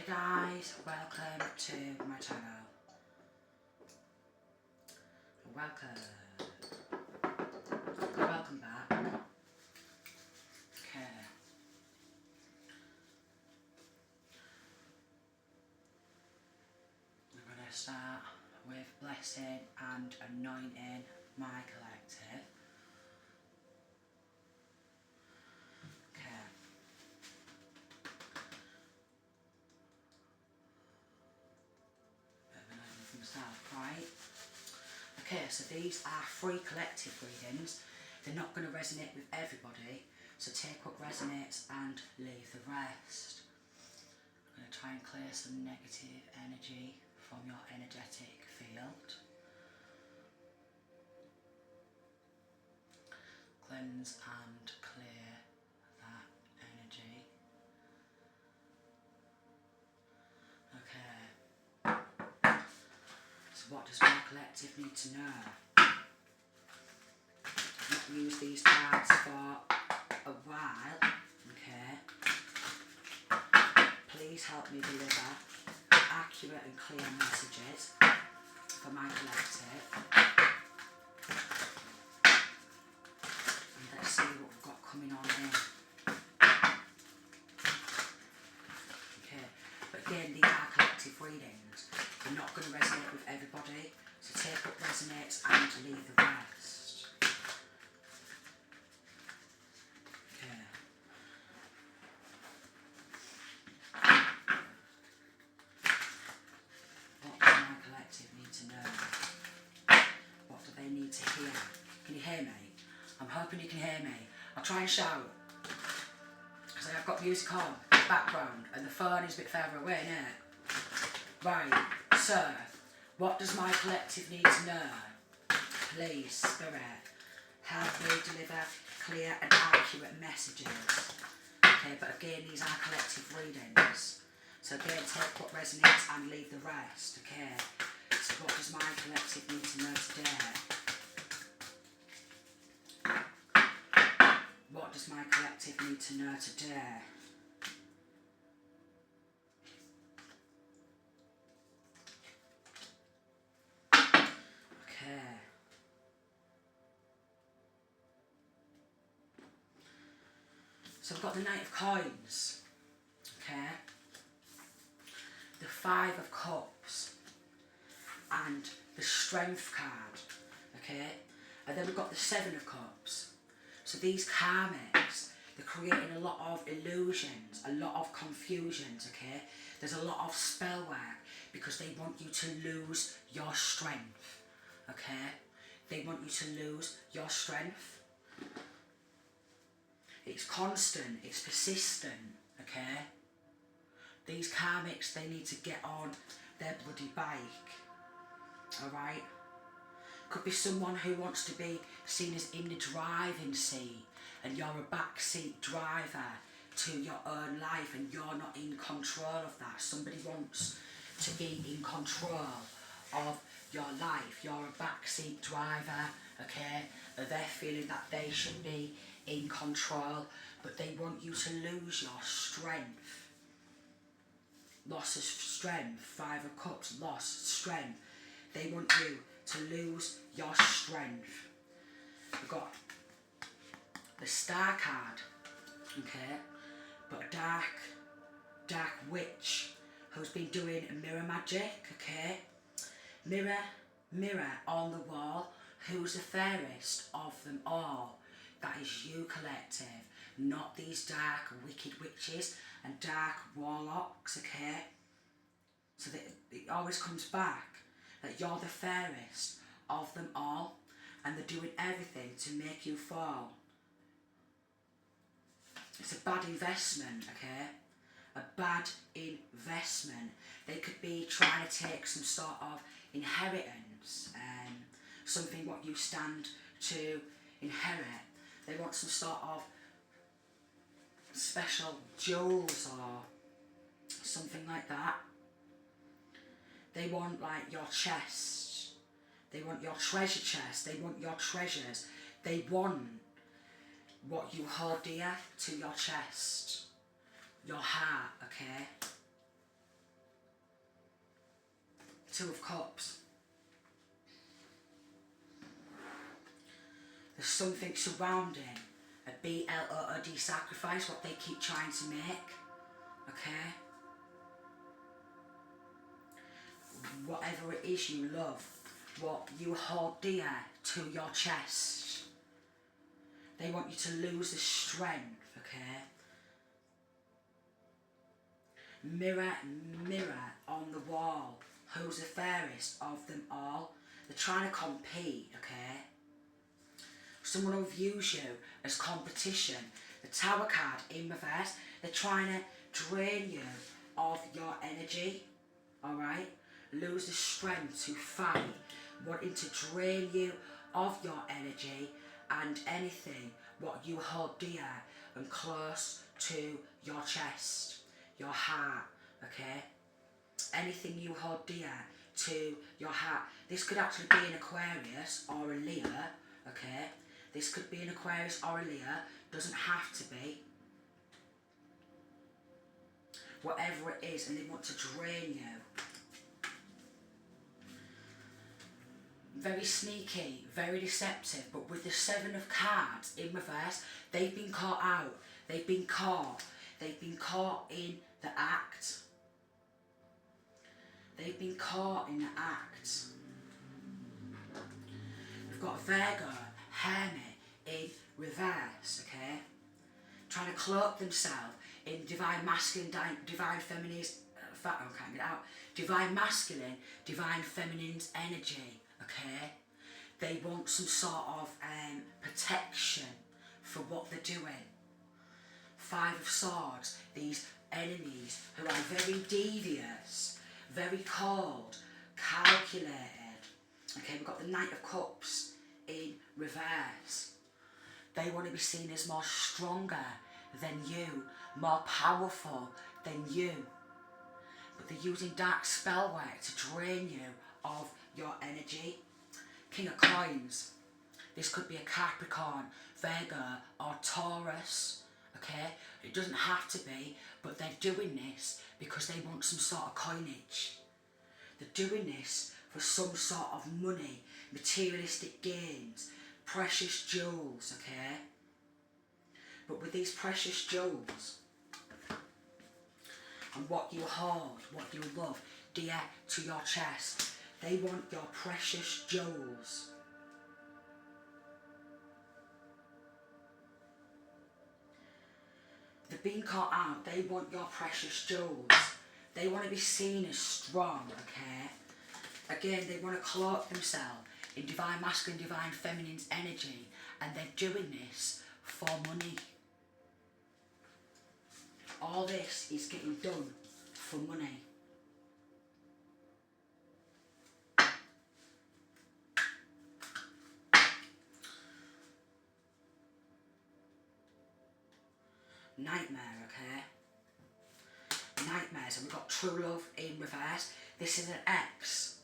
Hey guys, welcome to my channel. Welcome back. Okay. We're going to start with blessing and anointing my collective. Okay. Bit of an open from the start, right? Okay, so these are free collective readings. They're not going to resonate with everybody, so take what resonates and leave the rest. I'm going to try and clear some negative energy from your energetic field. Cleanse and clear that energy. Okay. So what does my collective need to know? I've not used these cards for a while. Okay. Please help me deliver accurate and clear messages for my collective. And let's see what we've got coming on in. Okay, but again, these are collective readings. They're not going to resonate with everybody, so take what resonates and leave the rest. Okay. What does my collective need to know? What do they need to hear? Can you hear me? I'm hoping you can hear me. I'll try and shout, because I've got music on in the background and the phone is a bit further away, isn't it? Right, so, what does my collective need to know? Please, Spirit, help me deliver clear and accurate messages. Okay, but again, these are collective readings. So again, take what resonates and leave the rest. Okay, so what does my collective need to know today? What does my collective need to know today? Okay. So I've got the Knight of Coins. Okay. The Five of Cups. And the Strength card. Okay. And then we've got the Seven of Cups. So these karmics, they're creating a lot of illusions, a lot of confusions, okay? There's a lot of spell work because they want you to lose your strength, okay? They want you to lose your strength. It's constant, it's persistent, okay? These karmics, they need to get on their bloody bike, alright? Could be someone who wants to be seen as in the driving seat and you're a backseat driver to your own life and you're not in control of that. Somebody wants to be in control of your life. You're a backseat driver, okay? They're feeling that they should be in control, but they want you to lose your strength. Loss of strength, Five of Cups, lost strength. They want you to lose your strength. We've got the Star card, okay, but a dark witch who's been doing mirror magic, okay. Mirror, mirror on the wall, who's the fairest of them all? That is you, collective, not these dark wicked witches and dark warlocks, okay. So that it always comes back that you're the fairest of them all and they're doing everything to make you fall. It's a bad investment, okay? A bad investment. They could be trying to take some sort of inheritance, something what you stand to inherit. They want some sort of special jewels or something like that. They want like your chest. They want your treasure chest. They want your treasures. They want what you hold dear to your chest. Your heart, okay? Two of Cups. There's something surrounding a BLOOD sacrifice, what they keep trying to make, okay? Whatever it is you love, what you hold dear to your chest, they want you to lose the strength, okay? Mirror, mirror on the wall, who's the fairest of them all? They're trying to compete, okay? Someone will views you as competition. The Tower card in reverse, they're trying to drain you of your energy, alright? Lose the strength to fight, wanting to drain you of your energy and anything what you hold dear and close to your chest, your heart, okay? Anything you hold dear to your heart. This could actually be an Aquarius or a Leo, okay? This could be an Aquarius or a Leo, doesn't have to be. Whatever it is, and they want to drain you. Very sneaky, very deceptive, but with the Seven of Cards in reverse, they've been caught out. They've been caught. They've been caught in the act. They've been caught in the act. We've got Virgo, Hermit in reverse, okay? Trying to cloak themselves in divine masculine, divine feminine, I can't get it out. Divine masculine, divine feminine's energy, okay? They want some sort of protection for what they're doing. Five of Swords, these enemies who are very devious, very cold, calculated. Okay, we've got the Knight of Cups in reverse. They want to be seen as more stronger than you, more powerful than you. But they're using dark spell work to drain you of your energy. King of Coins. This could be a Capricorn, Virgo or Taurus. Okay, it doesn't have to be, but they're doing this because they want some sort of coinage. They're doing this for some sort of money, materialistic gains, precious jewels, okay? But with these precious jewels and what you hold, what you love dear to your chest, they want your precious jewels. They're being caught out. They want your precious jewels. They want to be seen as strong, okay? Again, they want to cloak themselves in divine masculine, divine feminine's energy, and they're doing this for money. All this is getting done for money. Nightmare, okay? Nightmares, and we've got true love in reverse. This is an ex,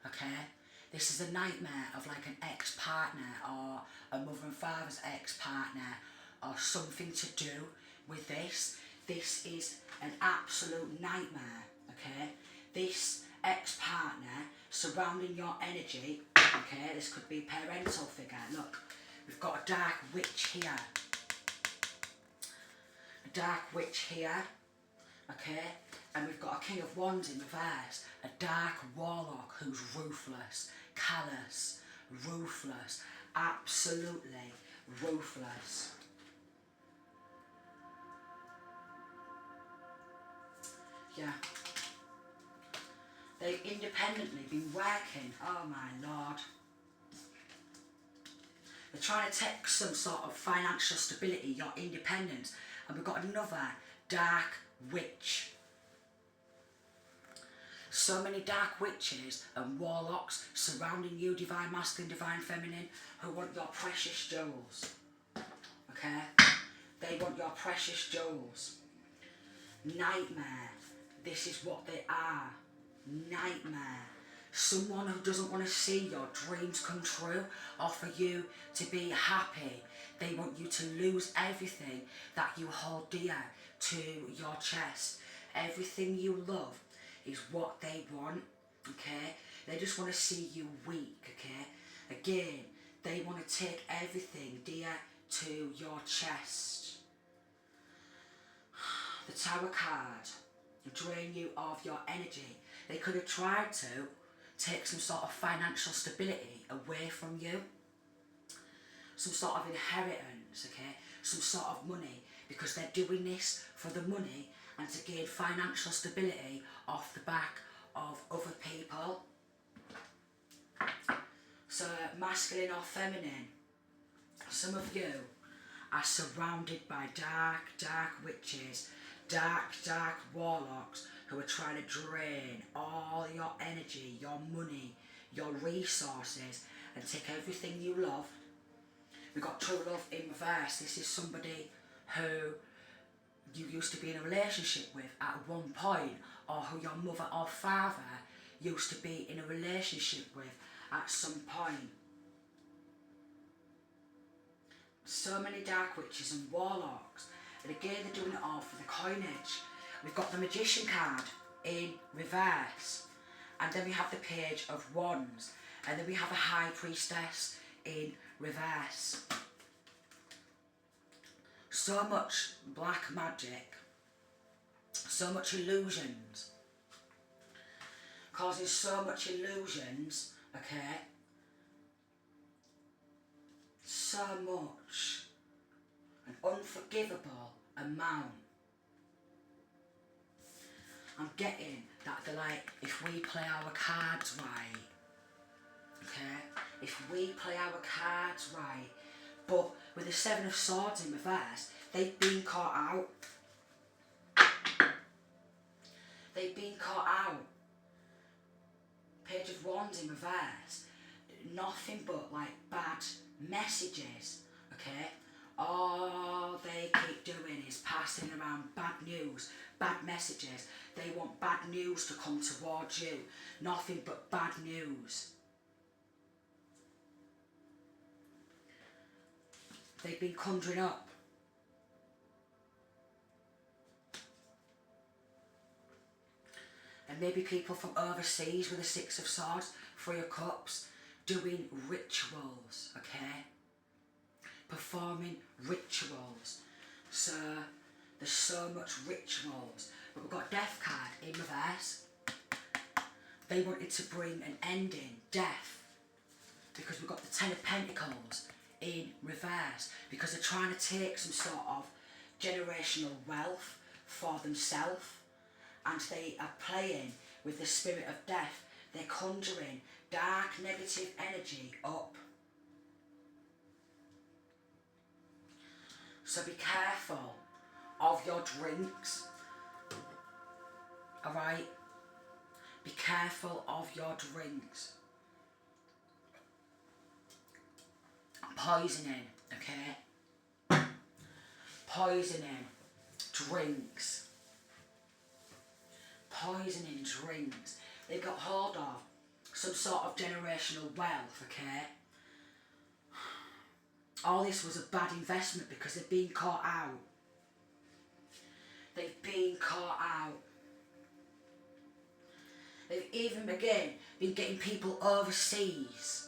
okay? This is a nightmare of like an ex-partner or a mother and father's ex-partner or something to do with this. This is an absolute nightmare, okay? This ex-partner surrounding your energy, okay? This could be a parental figure. Look, we've got a dark witch here. A dark witch here, okay? And we've got a King of Wands in reverse, a dark warlock who's ruthless, callous, ruthless, absolutely ruthless. Yeah. They've independently been working, oh my lord. They're trying to take some sort of financial stability, your independence. And we've got another dark witch. So many dark witches and warlocks surrounding you, divine masculine, divine feminine, who want your precious jewels. Okay? They want your precious jewels. Nightmare. This is what they are. Nightmare. Someone who doesn't want to see your dreams come true or for you to be happy. They want you to lose everything that you hold dear to your chest. Everything you love is what they want, okay? They just want to see you weak, okay? Again, they want to take everything dear to your chest. The Tower card, drain you of your energy. They could have tried to take some sort of financial stability away from you. Some sort of inheritance, okay? Some sort of money, because they're doing this for the money and to gain financial stability off the back of other people. So, masculine or feminine, some of you are surrounded by dark witches, dark warlocks who are trying to drain all your energy, your money, your resources, and take everything you love. We've got true love in reverse. This is somebody who you used to be in a relationship with at one point, or who your mother or father used to be in a relationship with at some point. So many dark witches and warlocks, and again they're doing it all for the coinage. We've got the Magician card in reverse, and then we have the Page of Wands, and then we have a High Priestess in reverse. So much black magic, so much illusions, causing so much illusions, okay? So much, an unforgivable amount. I'm getting that they're like, if we play our cards right, okay? If we play our cards right, but with the Seven of Swords in reverse, they've been caught out. They've been caught out. Page of Wands in reverse, nothing but like bad messages, okay? All they keep doing is passing around bad news, bad messages. They want bad news to come towards you. Nothing but bad news. They've been conjuring up. And maybe people from overseas with the Six of Swords, Three of Cups, doing rituals, okay? Performing rituals. So, there's so much rituals. But we've got Death card in reverse. They wanted to bring an ending, death. Because we've got the Ten of Pentacles in reverse, because they're trying to take some sort of generational wealth for themselves, and they are playing with the spirit of death. They're conjuring dark negative energy up. So be careful of your drinks, alright? Be careful of your drinks. Poisoning, okay? Poisoning drinks. Poisoning drinks. They've got hold of some sort of generational wealth, okay? All this was a bad investment because they've been caught out. They've been caught out. They've even, again, been getting people overseas.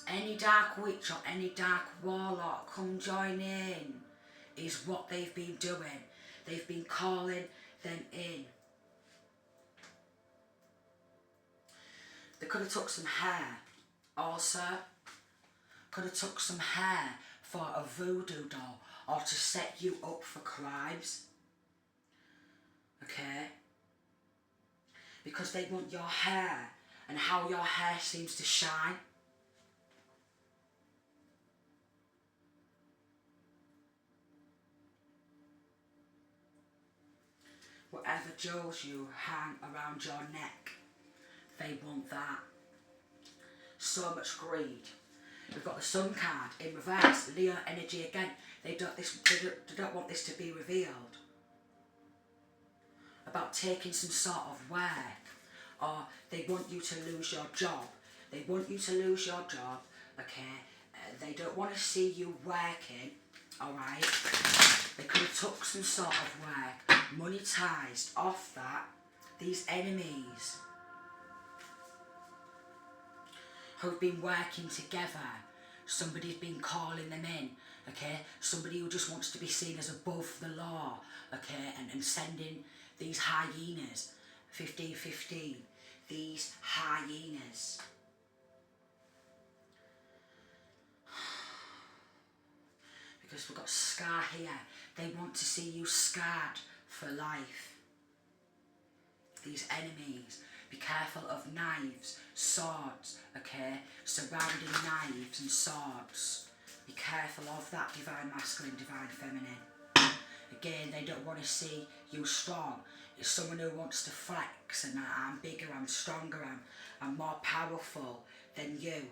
Any dark witch or any dark warlock, come join in, is what they've been doing. They've been calling them in. They could have took some hair also. Could have took some hair for a voodoo doll or to set you up for crimes. Okay? Because they want your hair and how your hair seems to shine. Whatever jewels you hang around your neck, they want that. So much greed. We've got the Sun card in reverse, Leo energy again. They don't want this to be revealed. About taking some sort of work, or they want you to lose your job. They want you to lose your job, okay? They don't want to see you working, alright? They could have took some sort of work, monetized off that. These enemies. who've been working together. Somebody's been calling them in, okay? Somebody who just wants to be seen as above the law, okay? And sending these hyenas, 1515, these hyenas. Because we've got scar here. They want to see you scarred for life. These enemies. Be careful of knives, swords, okay? Surrounding knives and swords. Be careful of that, divine masculine, divine feminine. Again, they don't want to see you strong. It's someone who wants to flex and I'm bigger, I'm stronger, I'm more powerful than you.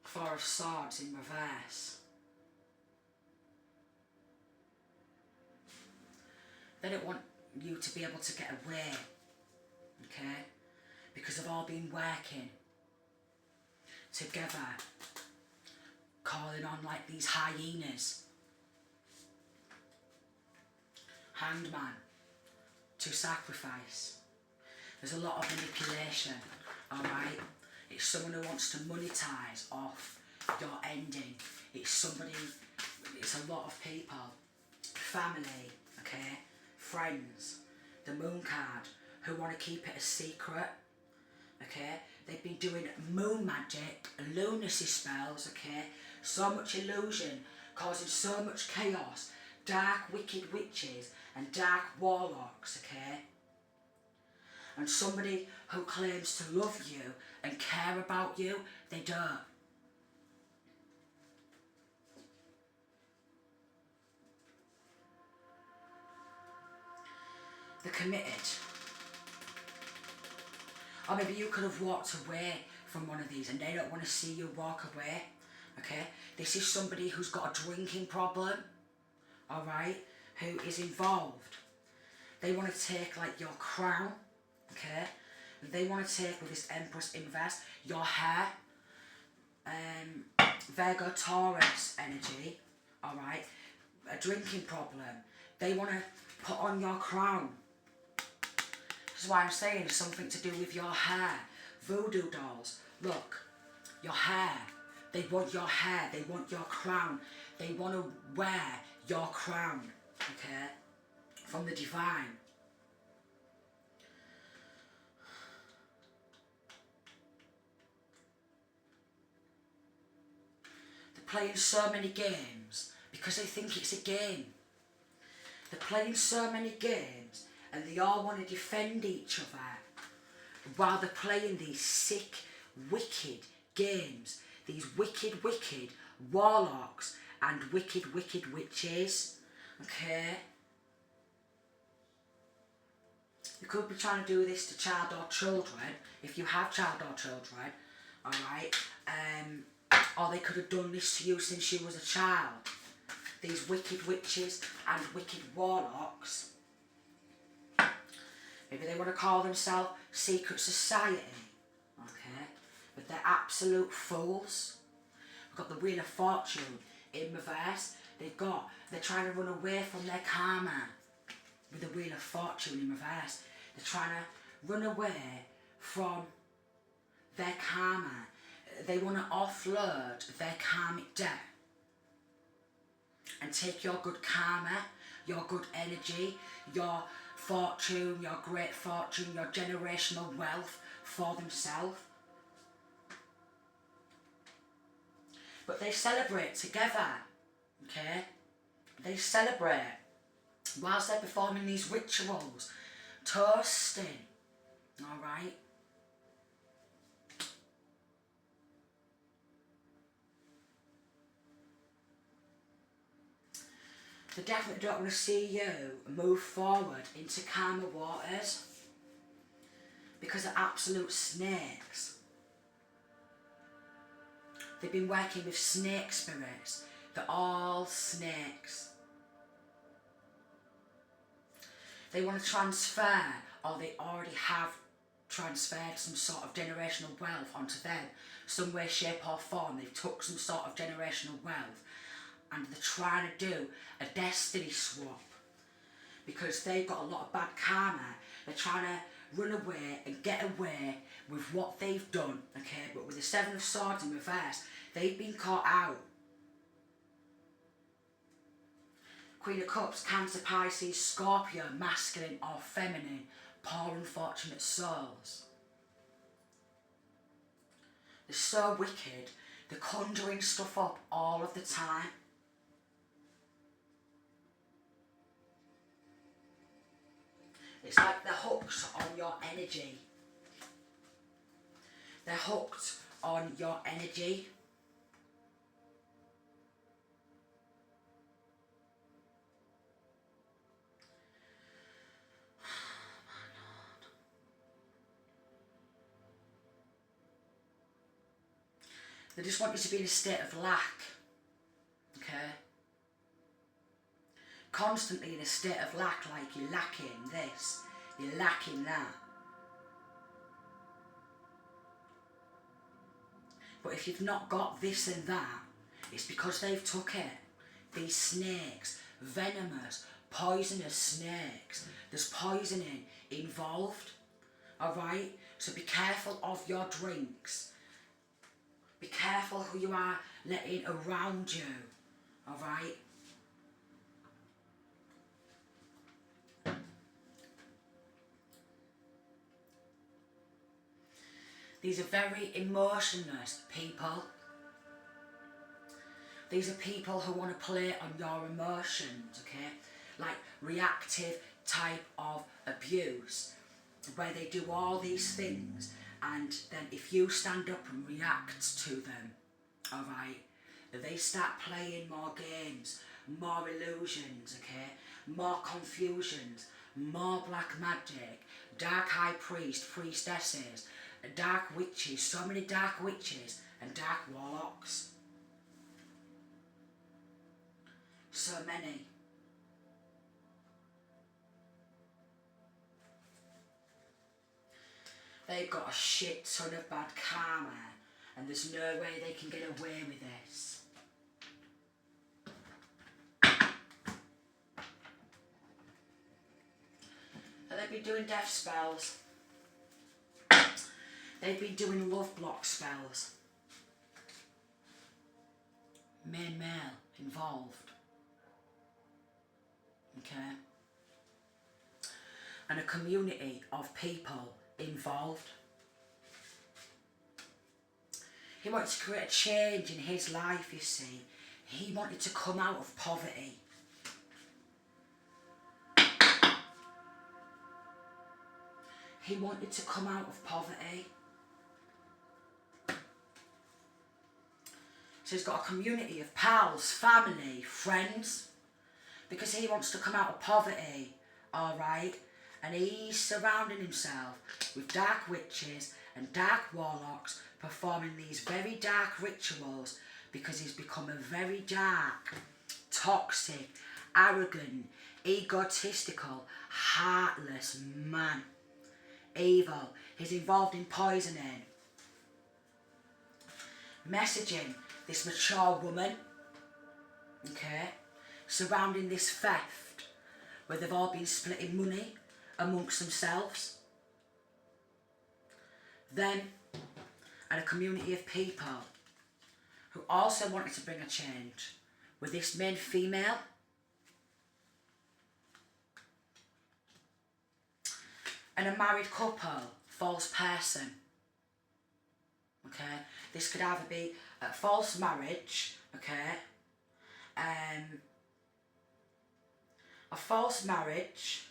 Four of Swords in reverse. They don't want you to be able to get away, okay? Because they've all been working together, calling on like these hyenas. Hanged Man, to sacrifice. There's a lot of manipulation, alright? It's someone who wants to monetize off your ending. It's somebody, it's a lot of people. Family, okay? Friends. The Moon card, who want to keep it a secret, okay? They've been doing moon magic, lunacy spells, okay? So much illusion, causing so much chaos. Dark, wicked witches and dark warlocks, okay? And somebody who claims to love you and care about you, they don't. They're committed. Or maybe you could have walked away from one of these and they don't want to see you walk away, okay? This is somebody who's got a drinking problem, alright, who is involved. They want to take like your crown, okay? They want to take with this Empress Inverse, your hair, Virgo Taurus energy, alright? A drinking problem. They want to put on your crown. This is why I'm saying something to do with your hair. Voodoo dolls, look, your hair. They want your hair, they want your crown. They want to wear your crown, okay? From the divine. They're playing so many games because they think it's a game. They're playing so many games and they all want to defend each other while they're playing these sick, wicked games. These wicked, wicked warlocks and wicked, wicked witches. Okay? You could be trying to do this to child or children, if you have child or children, alright? Or they could have done this to you since you was a child. These wicked witches and wicked warlocks. Maybe they want to call themselves secret society, okay? But they're absolute fools. We've got the Wheel of Fortune in reverse. They're trying to run away from their karma with the Wheel of Fortune in reverse. They're trying to run away from their karma. They want to offload their karmic debt and take your good karma, your good energy, your fortune, your great fortune, your generational wealth for themselves. But they celebrate together, okay? They celebrate whilst they're performing these rituals, toasting, alright? They definitely don't want to see you move forward into calmer waters because they're absolute snakes. They've been working with snake spirits. They're all snakes. They want to transfer, or they already have transferred some sort of generational wealth onto them. Some way, shape or form, they've took some sort of generational wealth and they're trying to do a destiny swap because they've got a lot of bad karma. They're trying to run away and get away with what they've done, okay? But with the Seven of Swords in reverse, they've been caught out. Queen of Cups, Cancer, Pisces, Scorpio, masculine or feminine, poor unfortunate souls. They're so wicked, they're conjuring stuff up all of the time. It's like they're hooked on your energy. They're hooked on your energy. They just want you to be in a state of lack, okay? Constantly in a state of lack, like you're lacking this, you're lacking that. But if you've not got this and that, it's because they've took it. These snakes, venomous, poisonous snakes, there's poisoning involved, alright? So be careful of your drinks. Be careful who you are letting around you, alright? These are very emotionless people. These are people who want to play on your emotions, okay? Like reactive type of abuse, where they do all these things, and then if you stand up and react to them, alright, they start playing more games, more illusions, okay? More confusions, more black magic, dark high priest, priestesses, dark witches, so many dark witches and dark warlocks. So many. They've got a shit ton of bad karma, and there's no way they can get away with this. And they've been doing death spells. They've been doing love block spells. Male involved. Okay? And a community of people involved. He wanted to create a change in his life, you see. He wanted to come out of poverty. He wanted to come out of poverty. So he's got a community of pals, family, friends, because he wants to come out of poverty, alright? And he's surrounding himself with dark witches and dark warlocks performing these very dark rituals because he's become a very dark, toxic, arrogant, egotistical, heartless man. Evil. He's involved in poisoning. Messaging this mature woman, okay, surrounding this theft where they've all been splitting money amongst themselves. Them and a community of people who also wanted to bring a change with this main female. And a married couple, false person. Okay, this could either be a false marriage, okay, a false marriage,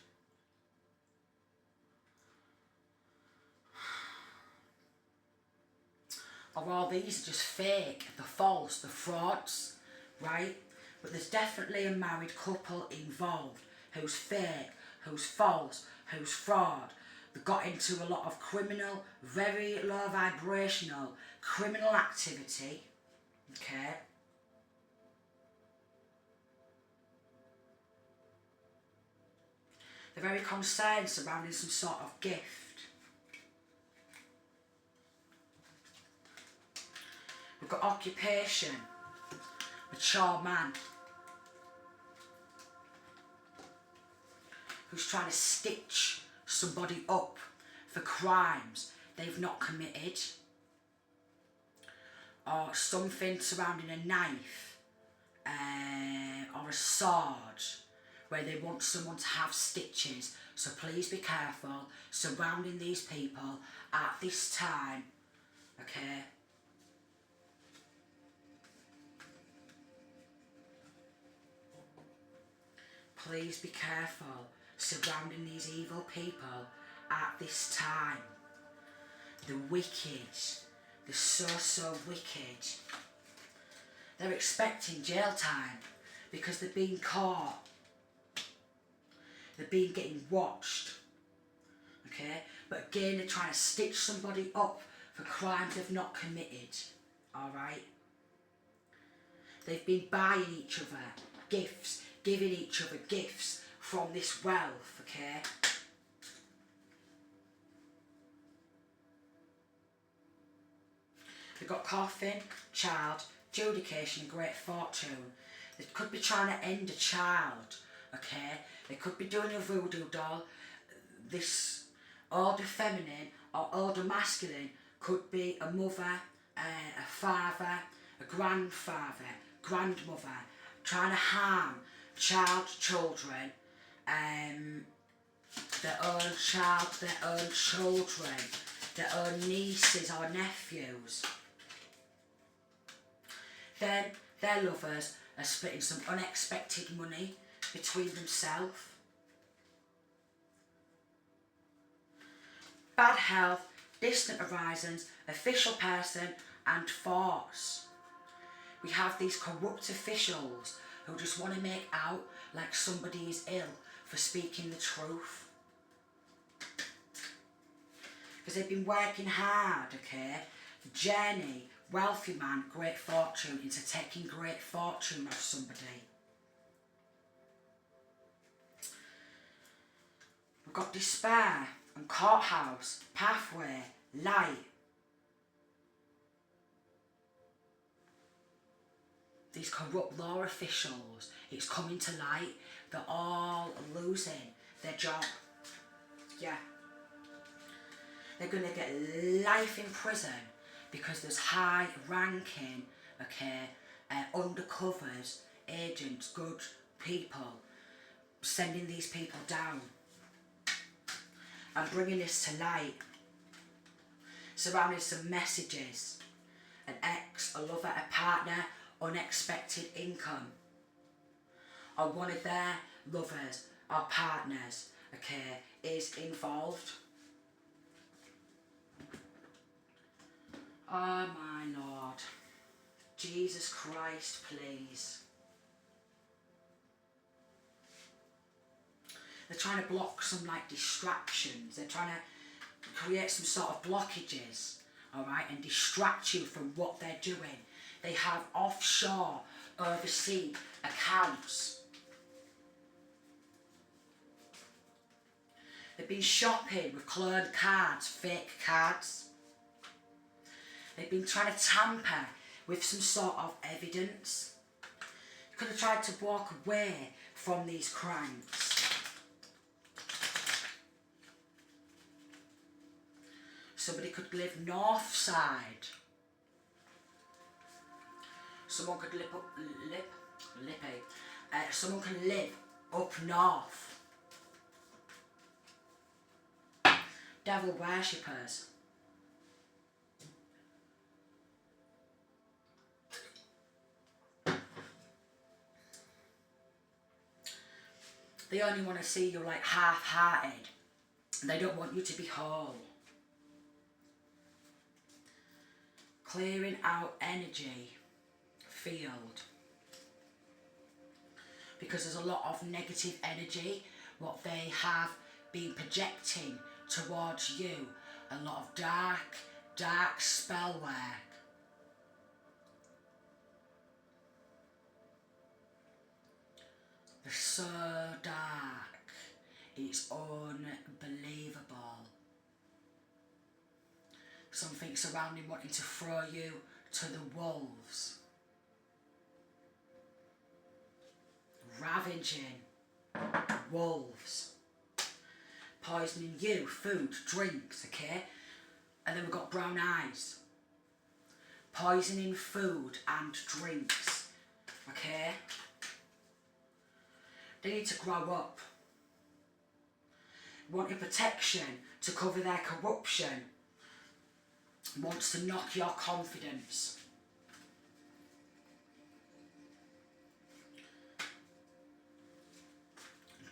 or all these are just fake, the false, the frauds, right? But there's definitely a married couple involved who's fake, who's false, who's fraud. They got into a lot of criminal, very low vibrational criminal activity, okay? They're very concerned surrounding some sort of gift. We've got occupation, mature man, who's trying to stitch somebody up for crimes they've not committed, or something surrounding a knife or a sword where they want someone to have stitches. So please be careful surrounding these people at this time, okay? Please be careful surrounding these evil people at this time. The wicked, the so wicked. They're expecting jail time because they're being caught. They're being getting watched. Okay? But again, they're trying to stitch somebody up for crimes they've not committed. Alright? They've been buying each other gifts, giving each other gifts from this wealth, okay? They've got coffin, child, judication and great fortune. They could be trying to end a child, okay? They could be doing a voodoo doll. This older feminine or older masculine could be a mother, a father, a grandfather, grandmother, trying to harm children, their own child, their own children, their own nieces or nephews. Then their lovers are splitting some unexpected money between themselves. Bad health, distant horizons, official person and force. We have these corrupt officials who just want to make out like somebody is ill for speaking the truth. Because they've been working hard, okay? The journey, wealthy man, great fortune, into taking great fortune off somebody. We've got despair and courthouse, pathway, light. These corrupt law officials, it's coming to light, they're all losing their job. Yeah. They're going to get life in prison because there's high ranking, okay, undercovers, agents, good people, sending these people down and bringing this to light. Surrounding some messages, an ex, a lover, a partner, unexpected income, or one of their lovers or partners, okay, is involved. Oh my Lord, Jesus Christ, please. They're trying to block some like distractions. They're trying to create some sort of blockages, alright, and distract you from what they're doing. They have offshore, overseas accounts. They've been shopping with cloned cards, fake cards. They've been trying to tamper with some sort of evidence. You could have tried to walk away from these crimes. Somebody could live north side. Someone could someone can live up north. Devil worshippers. They only want to see you like half-hearted. They don't want you to be whole. Clearing out energy field. Because there's a lot of negative energy, what they have been projecting towards you. A lot of dark spell work. They're so dark, it's unbelievable. Something surrounding wanting to throw you to the wolves. Ravaging wolves. poisoning you, food, drinks, okay? And then we've got brown eyes. Poisoning food and drinks, okay? They need to grow up. Wanting protection to cover their corruption. Wants to knock your confidence.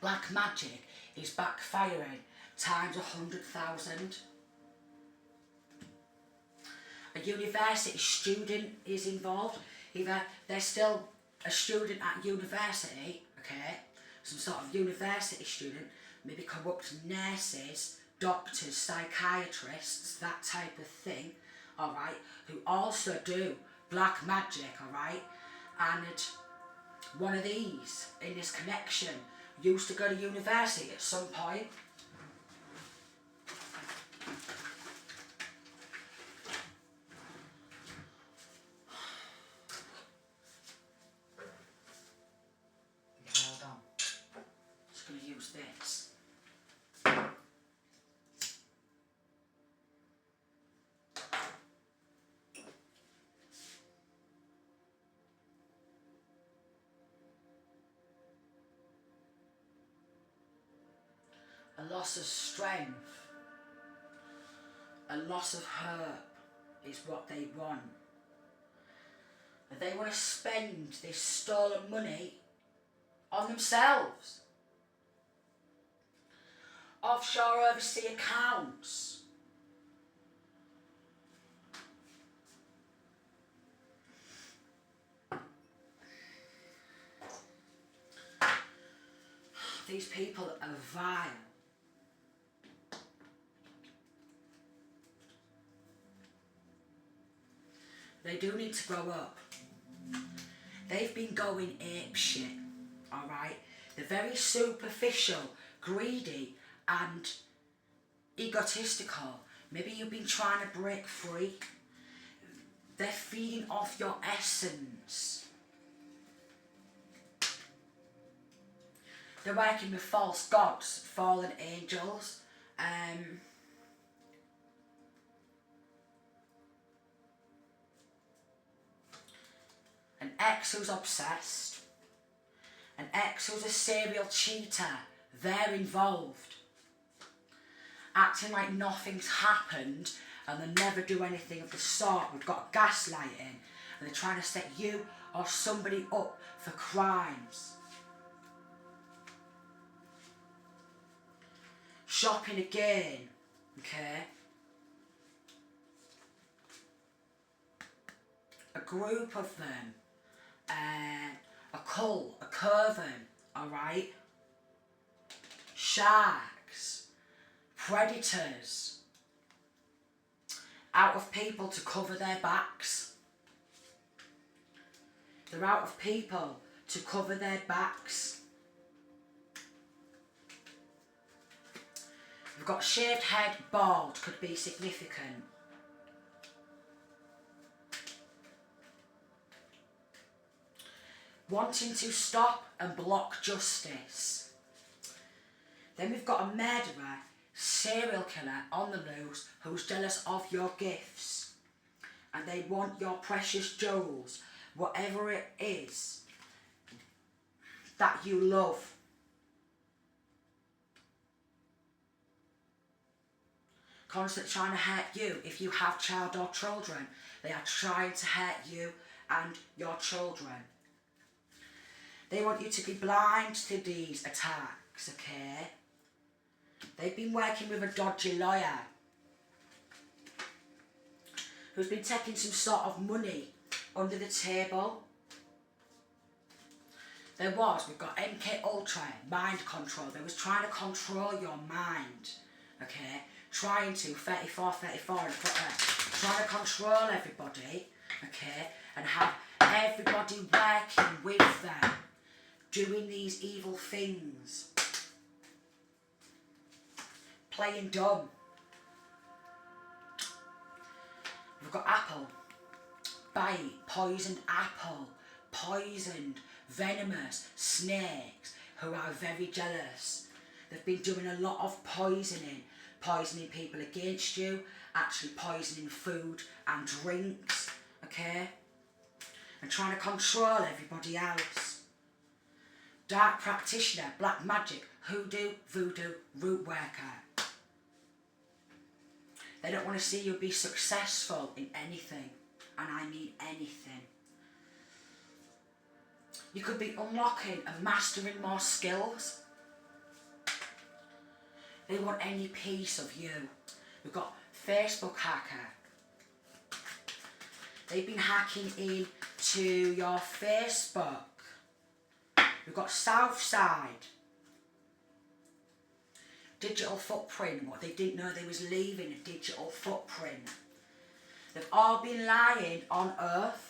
Black magic is backfiring times 100,000. A university student is involved. Either they're still a student at university, okay, some sort of university student, maybe corrupt nurses, doctors, psychiatrists, that type of thing, alright, who also do black magic, alright, and one of these in this connection used to go to university at some point. Hold on. Just going to use this. A loss of strength, a loss of hope is what they want. And they want to spend this stolen money on themselves. Offshore overseas accounts. These people are vile. They do need to grow up. They've been going apeshit, alright? They're very superficial, greedy and egotistical. Maybe you've been trying to break free. They're feeding off your essence. They're working with false gods, fallen angels. An ex who's obsessed, an ex who's a serial cheater, they're involved. Acting like nothing's happened and they never do anything of the sort. We've got gaslighting and they're trying to set you or somebody up for crimes. Shopping again, okay? A group of them. A cult, a coven, alright? Sharks, predators, out of people to cover their backs. They're out of people to cover their backs. We've got shaved head, bald, could be significant. Wanting to stop and block justice. Then we've got a murderer, serial killer on the loose who's jealous of your gifts. And they want your precious jewels, whatever it is that you love. Constantly trying to hurt you if you have child or children. They are trying to hurt you and your children. They want you to be blind to these attacks, okay? They've been working with a dodgy lawyer who's been taking some sort of money under the table. We've got MK Ultra, mind control. They was trying to control your mind, okay? Trying to, 34 and trying to control everybody, okay? And have everybody working with them. Doing these evil things. Playing dumb. We've got apple. Bite. Poisoned apple. Poisoned. Venomous. Snakes who are very jealous. They've been doing a lot of poisoning people against you, actually poisoning food and drinks, okay? And trying to control everybody else. Dark practitioner, black magic, hoodoo, voodoo, root worker. They don't want to see you be successful in anything, and I mean anything. You could be unlocking and mastering more skills. They want any piece of you. We've got Facebook hacker. They've been hacking in to your Facebook. We've got Southside. Digital footprint. What they didn't know, they was leaving a digital footprint. They've all been lying on Earth.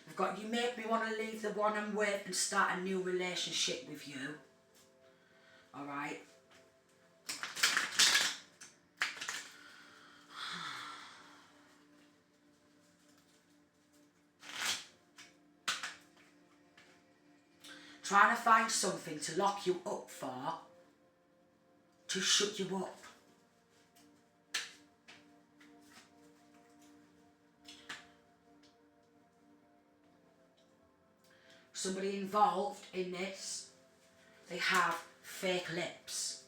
We've got you make me want to leave the one I'm with and start a new relationship with you. Alright? Trying to find something to lock you up for, to shut you up. Somebody involved in this, they have fake lips,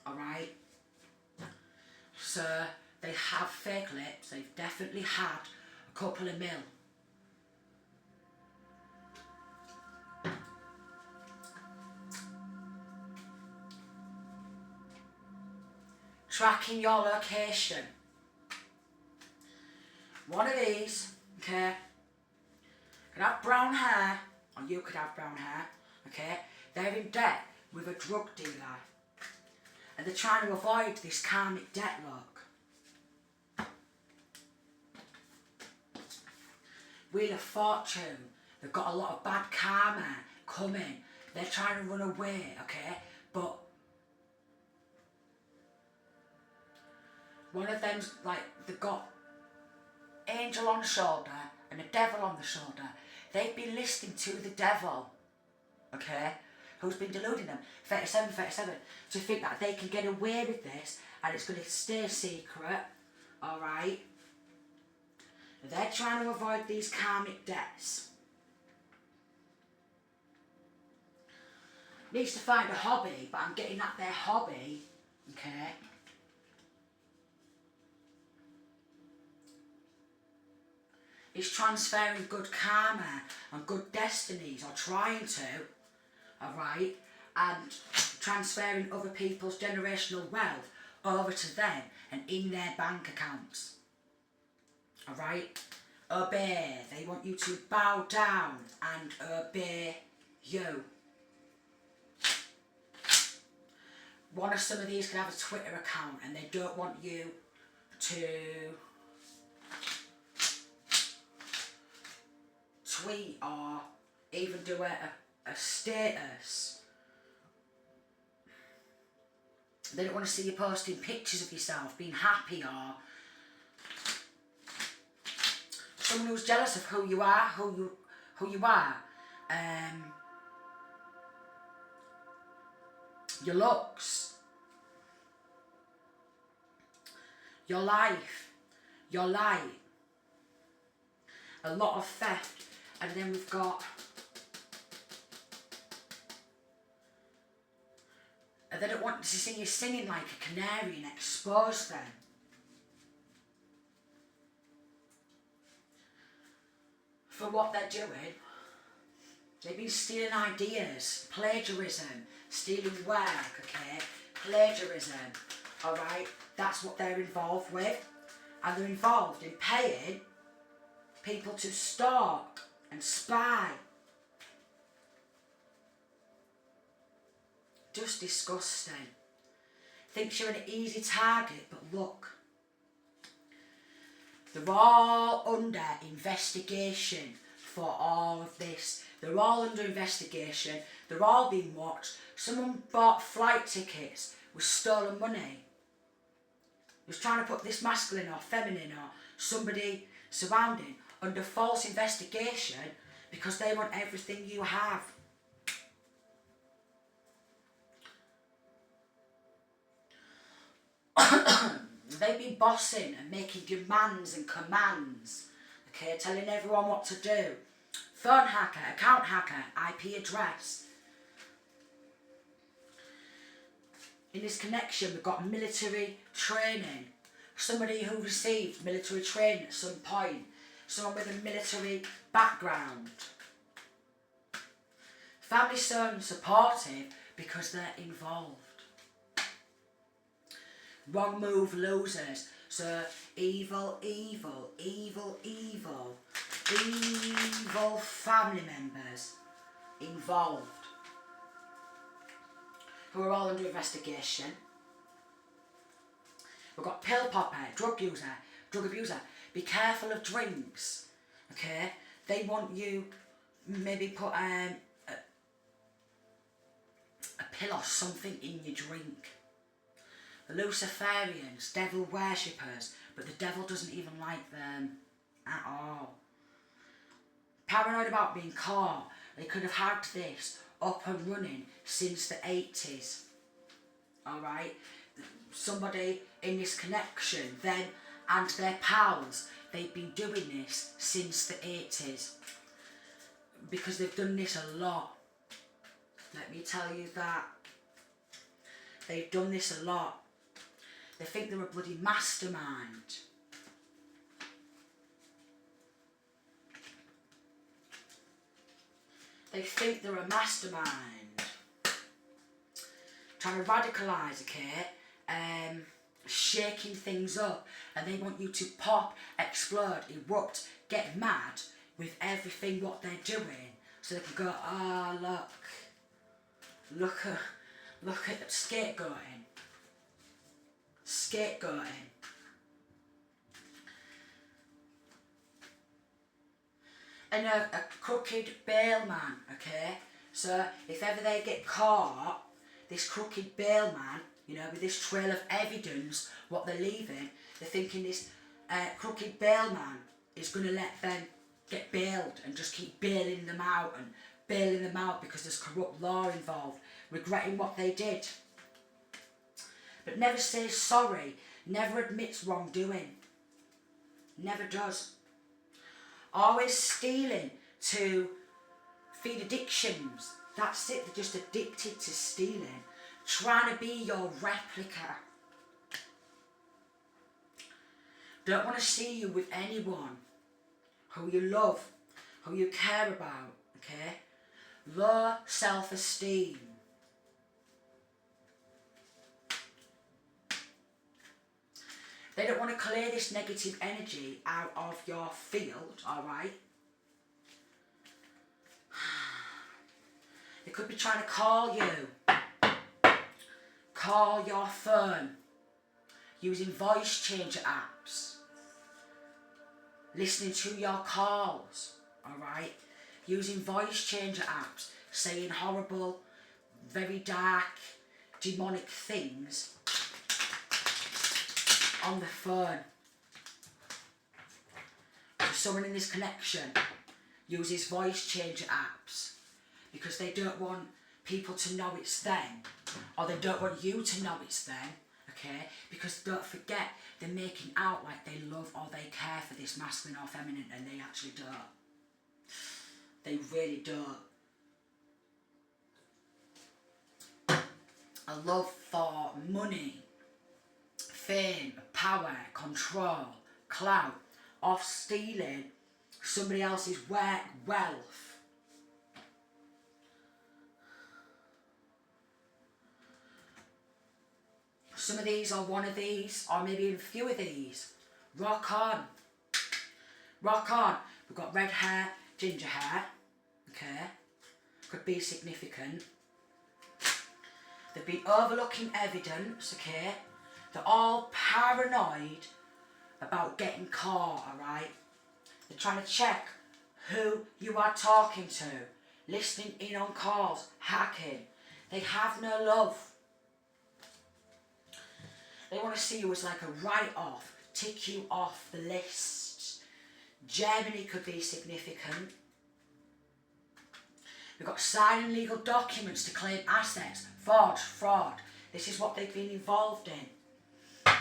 alright? So, they have fake lips, they've definitely had a couple of mil. Tracking your location. One of these, okay, could have brown hair, or you could have brown hair, okay, they're in debt with a drug dealer, and they're trying to avoid this karmic deadlock. Wheel of Fortune, they've got a lot of bad karma coming, they're trying to run away, okay, but one of them's like, they've got angel on the shoulder and a devil on the shoulder. They've been listening to the devil, okay, who's been deluding them, 37, to think that they can get away with this and it's going to stay secret, alright? They're trying to avoid these karmic debts. Needs to find a hobby, but I'm getting at their hobby, okay? Is transferring good karma and good destinies, or trying to, alright, and transferring other people's generational wealth over to them and in their bank accounts. Alright? Obey. They want you to bow down and obey you. One of some of these can have a Twitter account and they don't want you to tweet or even do a status. They don't want to see you posting pictures of yourself, being happy, or someone who's jealous of who you are, your looks, your life, your light, a lot of theft. And then we've got, they don't want to see you singing like a canary and expose them. For what they're doing, they've been stealing ideas, plagiarism, stealing work, okay, plagiarism, alright, that's what they're involved with. And they're involved in paying people to stalk and spy. Just disgusting. Thinks you're an easy target, but look. They're all under investigation for all of this. They're all under investigation. They're all being watched. Someone bought flight tickets with stolen money. who's trying to put this masculine or feminine or somebody surrounding under false investigation because they want everything you have. They've been bossing and making demands and commands, okay, telling everyone what to do. Phone hacker, account hacker, IP address. In this connection, we've got military training. Somebody who received military training at some point. Someone with a military background. Family so supportive because they're involved. Wrong move losers. So evil, evil, evil, evil. Evil family members involved. Who are all under investigation. We've got pill popper, drug user, drug abuser. Be careful of drinks, okay? They want you maybe put a pill or something in your drink. The Luciferians, devil worshippers, but the devil doesn't even like them at all. Paranoid about being caught. They could have had this up and running since the 80s. Alright? Somebody in this connection, them and their pals, they've been doing this since the 80s. Because they've done this a lot. Let me tell you that. They've done this a lot. They think they're a bloody mastermind. They think they're a mastermind. Trying to radicalise, okay? Shaking things up. And they want you to pop, explode, erupt, get mad with everything what they're doing. So they can go, ah, look at scapegoating. Scapegoating. And a crooked bailman, okay? So if ever they get caught, this crooked bailman, you know, with this trail of evidence, what they're leaving, they're thinking this crooked bailman is going to let them get bailed and just keep bailing them out and bailing them out because there's corrupt law involved, regretting what they did. But never says sorry, never admits wrongdoing. Never does. Always stealing to feed addictions. That's it, they're just addicted to stealing. Trying to be your replica. Don't want to see you with anyone who you love, who you care about, okay? Low self-esteem. They don't want to clear this negative energy out of your field, alright? They could be trying to call you. Call your phone. Using voice changer apps. Listening to your calls, alright? Using voice changer apps. Saying horrible, very dark, demonic things on the phone. So someone in this connection uses voice changer apps because they don't want people to know it's them, or they don't want you to know it's them, okay? Because don't forget, they're making out like they love or they care for this masculine or feminine, and they actually don't. They really don't. A love for money, fame, power, control, clout, or stealing somebody else's wealth. Some of these are one of these, or maybe even a few of these. Rock on. Rock on. We've got red hair, ginger hair. Okay. Could be significant. They've been overlooking evidence, okay. They're all paranoid about getting caught, alright? They're trying to check who you are talking to, listening in on calls, hacking. They have no love. They want to see you as like a write-off, tick you off the list. Germany could be significant. We've got signing legal documents to claim assets, forge, fraud. This is what they've been involved in.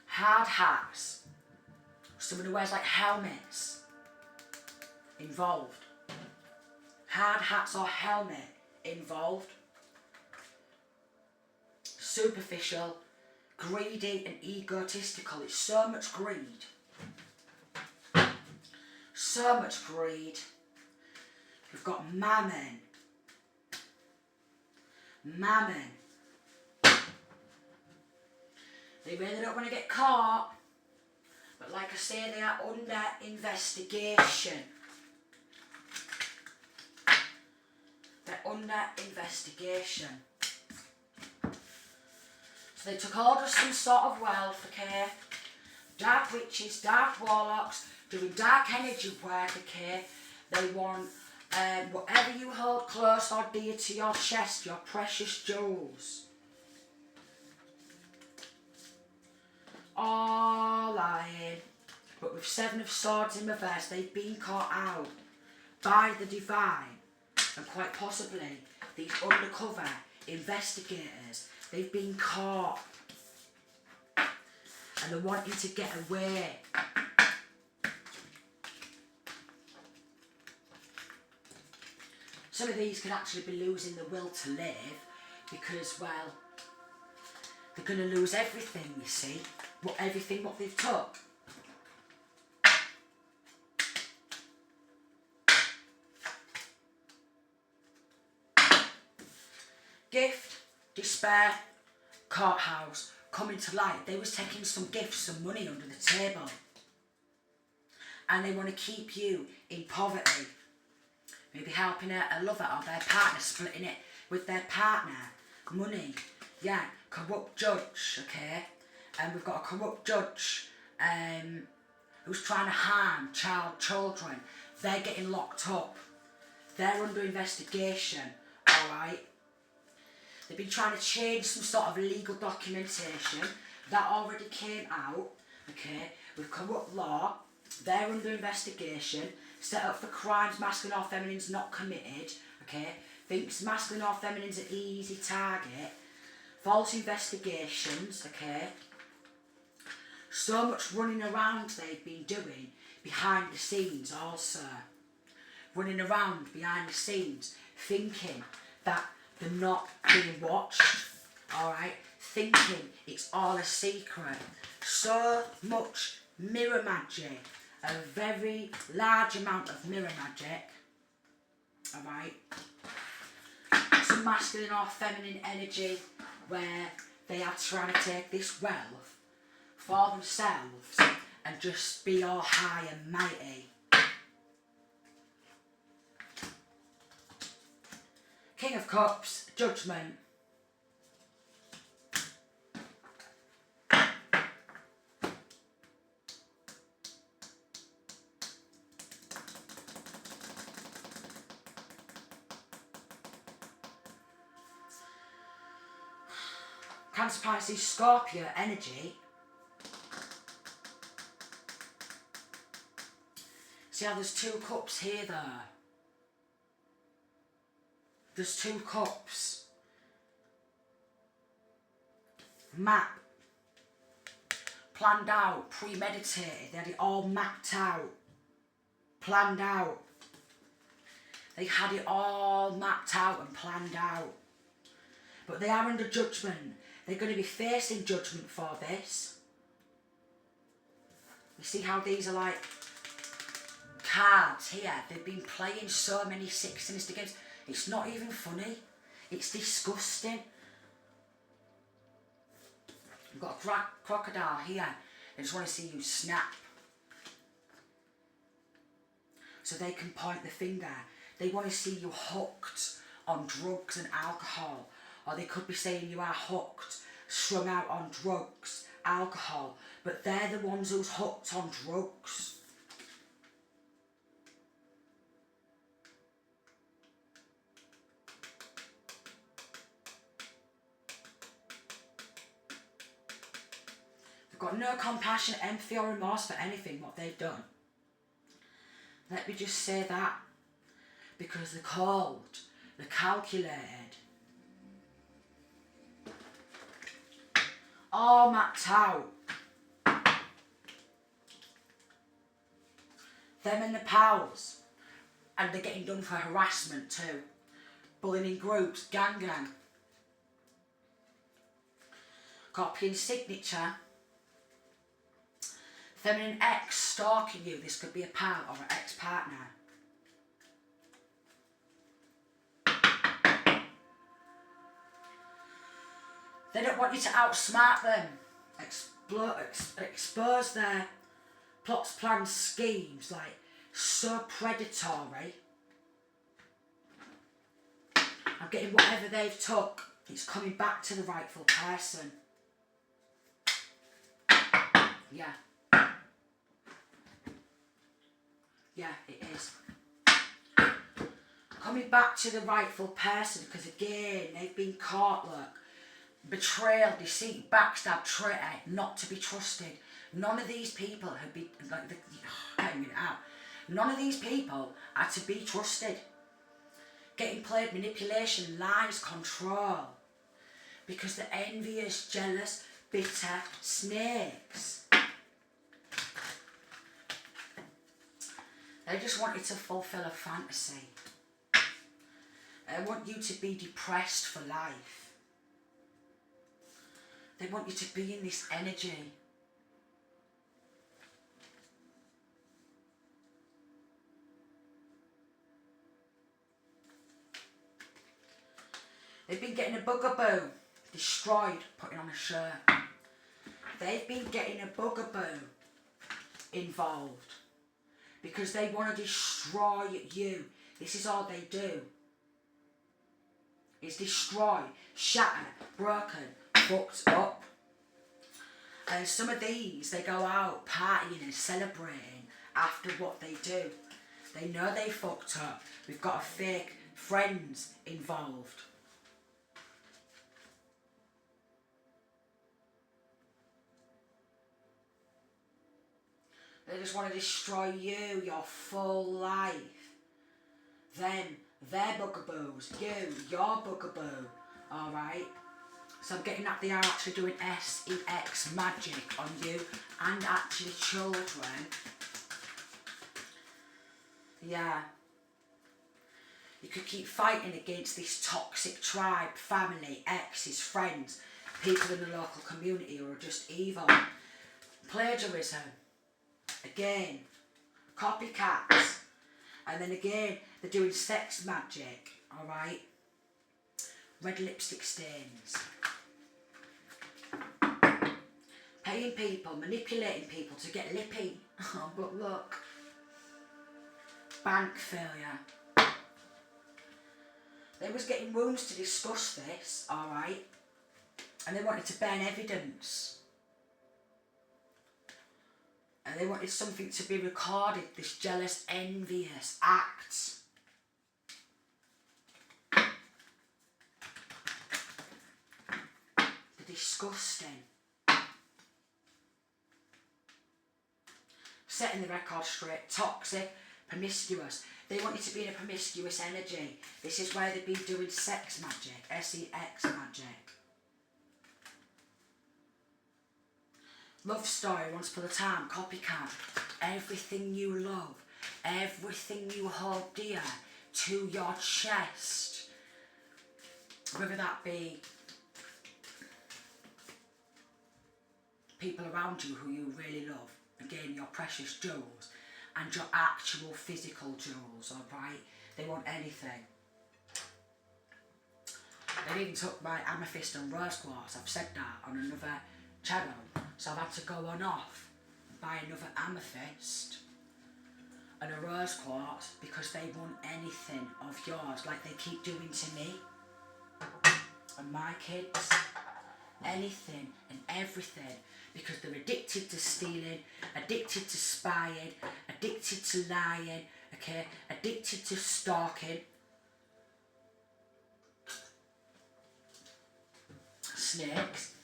Hard hats. Someone who wears like helmets. Involved. Hard hats or helmet. Involved. Superficial. Greedy and egotistical. It's so much greed. So much greed. We've got mammon. Mammon. They really don't want to get caught. But like I say, they are under investigation. They're under investigation. So they took hold of some sort of wealth, okay? Dark witches, dark warlocks, doing dark energy work, okay? They want whatever you hold close or dear to your chest, your precious jewels. All lying. But with 7 of Swords in reverse, they've been caught out by the divine. And quite possibly, these undercover investigators, they've been caught. And they're wanting to get away. Some of these could actually be losing the will to live because, well, they're going to lose everything, you see. Everything what they've took. Gift, despair, courthouse, coming to light. They was taking some gifts, some money under the table. And they want to keep you in poverty. Maybe helping a lover or their partner, splitting it with their partner. Money. Yeah, corrupt judge, okay? And we've got a corrupt judge who's trying to harm children. They're getting locked up. They're under investigation, alright? They've been trying to change some sort of legal documentation. That already came out, okay? With corrupt law, they're under investigation. Set up for crimes masculine or feminine's not committed, okay? Thinks masculine or feminine's an easy target. False investigations, okay? So much running around they've been doing behind the scenes also. Running around behind the scenes thinking that they're not being watched, alright? Thinking it's all a secret. So much mirror magic. A very large amount of mirror magic, alright? Some masculine or feminine energy where they are trying to take this wealth for themselves and just be all high and mighty. King of Cups, Judgment. Cancer, Pisces, Scorpio energy. See how there's 2 cups here though? There's 2 cups. Map. Planned out, premeditated. They had it all mapped out. Planned out. They had it all mapped out and planned out. But they are under judgment. They're going to be facing judgment for this. You see how these are like cards here? They've been playing so many sinister games. It's not even funny. It's disgusting. We've got a crocodile here. They just want to see you snap. So they can point the finger. They want to see you hooked on drugs and alcohol. Or they could be saying you are hooked, strung out on drugs, alcohol. But they're the ones who's hooked on drugs. They've got no compassion, empathy or remorse for anything what they've done. Let me just say that. Because they're cold, they're calculated. All mapped out. Them and the pals. And they're getting done for harassment too. Bullying in groups, gang. Copying signature. Feminine ex stalking you. This could be a pal or an ex-partner. They don't want you to outsmart them. Expose their plots, plans, schemes, like so predatory. I'm getting whatever they've took, it's coming back to the rightful person. Yeah. Yeah, it is. Coming back to the rightful person, because again, they've been caught, look. Betrayal, deceit, backstab, traitor, not to be trusted. None of these people have been, like, getting it out. None of these people are to be trusted. Getting played, manipulation, lies, control. Because they're envious, jealous, bitter snakes. They just want you to fulfill a fantasy. They want you to be depressed for life. They want you to be in this energy. They've been getting a bugaboo destroyed, putting on a shirt. They've been getting a bugaboo involved because they want to destroy you. This is all they do. It's destroy, shatter, broken, fucked up. And some of these, they go out partying and celebrating after what they do. They know they fucked up. We've got a fake friends involved. They just want to destroy you, your full life. Them, their bugaboos, you, your bugaboo, alright? So I'm getting that they are actually doing sex magic on you and actually children. Yeah. You could keep fighting against this toxic tribe, family, exes, friends, people in the local community who are just evil. Plagiarism. Again. Copycats. And then again, they're doing sex magic, alright? Red lipstick stains. Paying people, manipulating people to get lippy. Oh, but look. Bank failure. They was getting rooms to discuss this, alright? And they wanted to burn evidence. And they wanted something to be recorded, this jealous, envious act. They're disgusting. Setting the record straight, toxic, promiscuous. They want you to be in a promiscuous energy. This is where they've been doing sex magic, sex magic. Love story, once upon a time, copycat. Everything you love, everything you hold dear to your chest. Whether that be people around you who you really love, again, your precious jewels, and your actual physical jewels, alright? They want anything. They even took my amethyst and rose quartz, I've said that on another channel, so I've had to go on off and buy another amethyst and a rose quartz because they want anything of yours, like they keep doing to me and my kids. Anything and everything, because they're addicted to stealing, addicted to spying, addicted to lying, okay, addicted to stalking. Snakes.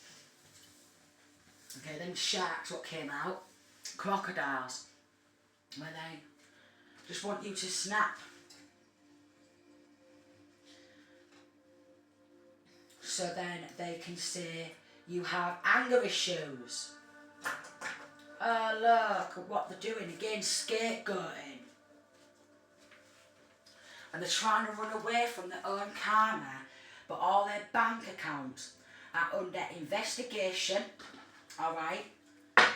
Okay, then sharks, what came out? Crocodiles, where they just want you to snap. So then they can say you have anger issues. Oh, look at what they're doing again, scapegoating. And they're trying to run away from their own karma, but all their bank accounts are under investigation, alright?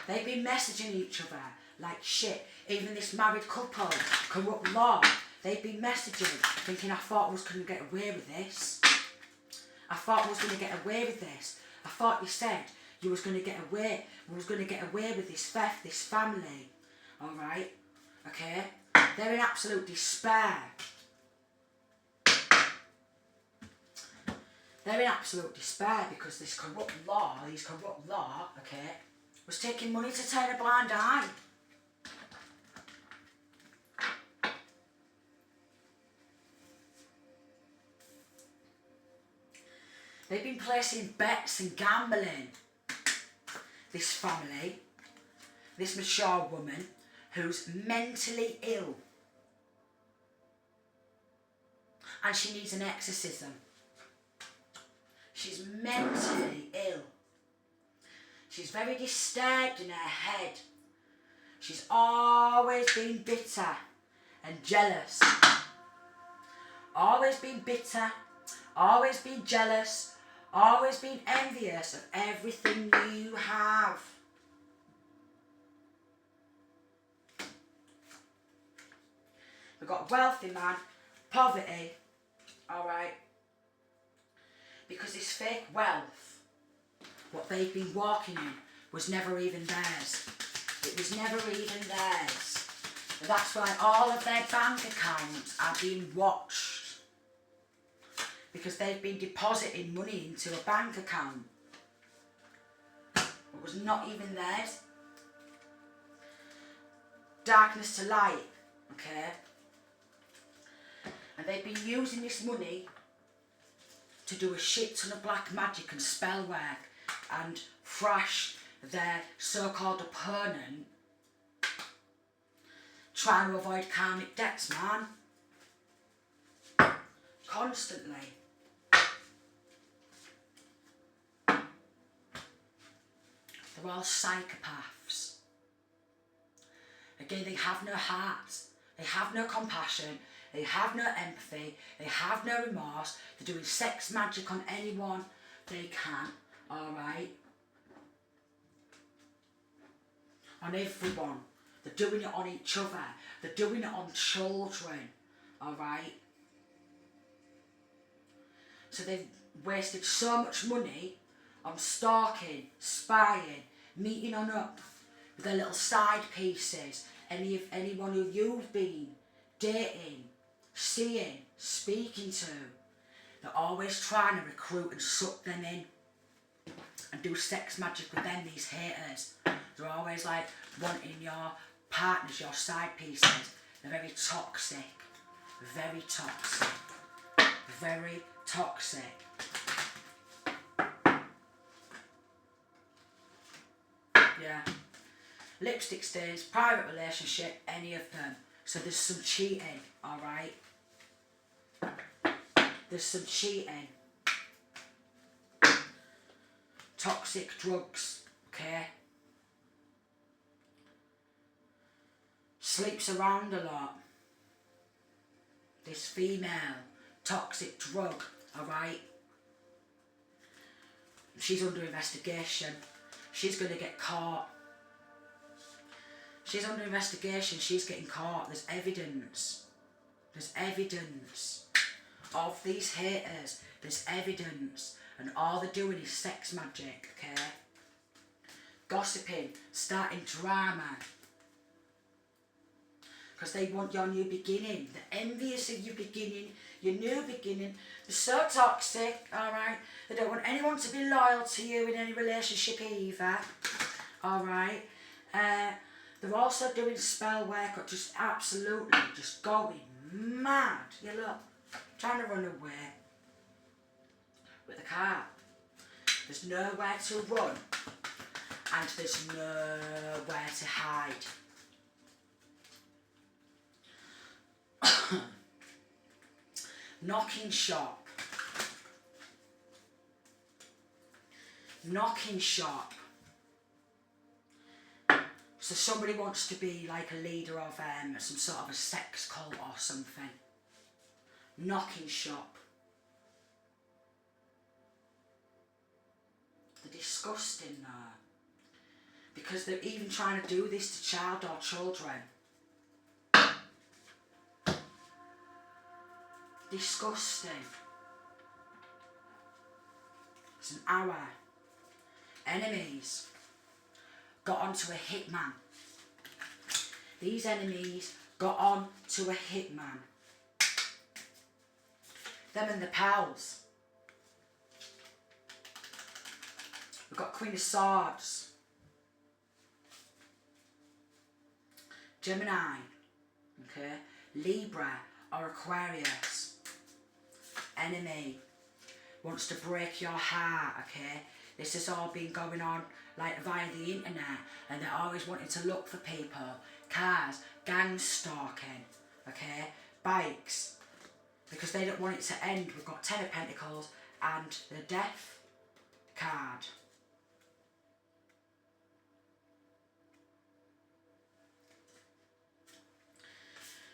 They've been messaging each other like shit. Even this married couple, corrupt law, they've been messaging, thinking I thought I was going to get away with this. I thought I was going to get away with this. I thought you said you was going to get away, with this theft, this family. Alright? Okay? They're in absolute despair. They're in absolute despair because this corrupt law, okay, was taking money to turn a blind eye. They've been placing bets and gambling. This family, this mature woman who's mentally ill. And she needs an exorcism. She's mentally ill. She's very disturbed in her head. She's always been bitter and jealous. Always been bitter, always been jealous, always been envious of everything you have. We've got wealthy man, poverty, alright. Because this fake wealth, what they've been walking in, was never even theirs. It was never even theirs. And that's why all of their bank accounts are being watched. Because they've been depositing money into a bank account. It was not even theirs. Darkness to light, okay? And they've been using this money to do a shit ton of black magic and spell work and thrash their so-called opponent, trying to avoid karmic debts, man. Constantly. They're all psychopaths. Again, they have no heart. They have no compassion. They have no empathy. They have no remorse. They're doing sex magic on anyone they can. Alright? On everyone. They're doing it on each other. They're doing it on children. Alright? So they've wasted so much money on stalking, spying, meeting on up with their little side pieces. Anyone who you've been dating, seeing, speaking to. They're always trying to recruit and suck them in and do sex magic with them, these haters. They're always like wanting your partners, your side pieces. They're very toxic. Very toxic. Very toxic. Yeah. Lipstick stains, private relationship, any of them. So there's some cheating, alright? There's some cheating. Toxic drugs, okay? Sleeps around a lot. This female, toxic drug, alright? She's under investigation. She's going to get caught. She's under investigation, she's getting caught. There's evidence. There's evidence of these haters. There's evidence. And all they're doing is sex magic, okay? Gossiping, starting drama. Because they want your new beginning. They're envious of your beginning, your new beginning. They're so toxic, alright? They don't want anyone to be loyal to you in any relationship either. Alright? They're also doing spell work or just absolutely just going mad. You look, trying to run away with a car. There's nowhere to run. and there's nowhere to hide. Knocking shop. Knocking shop. So somebody wants to be like a leader of some sort of a sex cult or something. Knocking shop. They're disgusting though. Because they're even trying to do this to child or children. Disgusting. It's an hour. Enemies got onto a hitman. These enemies got on to a hitman. Them and the pals. We've got Queen of Swords. Gemini. Okay. Libra or Aquarius. Enemy wants to break your heart, okay? This has all been going on like via the internet, and they're always wanting to look for people, cars, gang stalking, okay? Bikes, because they don't want it to end. We've got 10 of Pentacles and the Death card.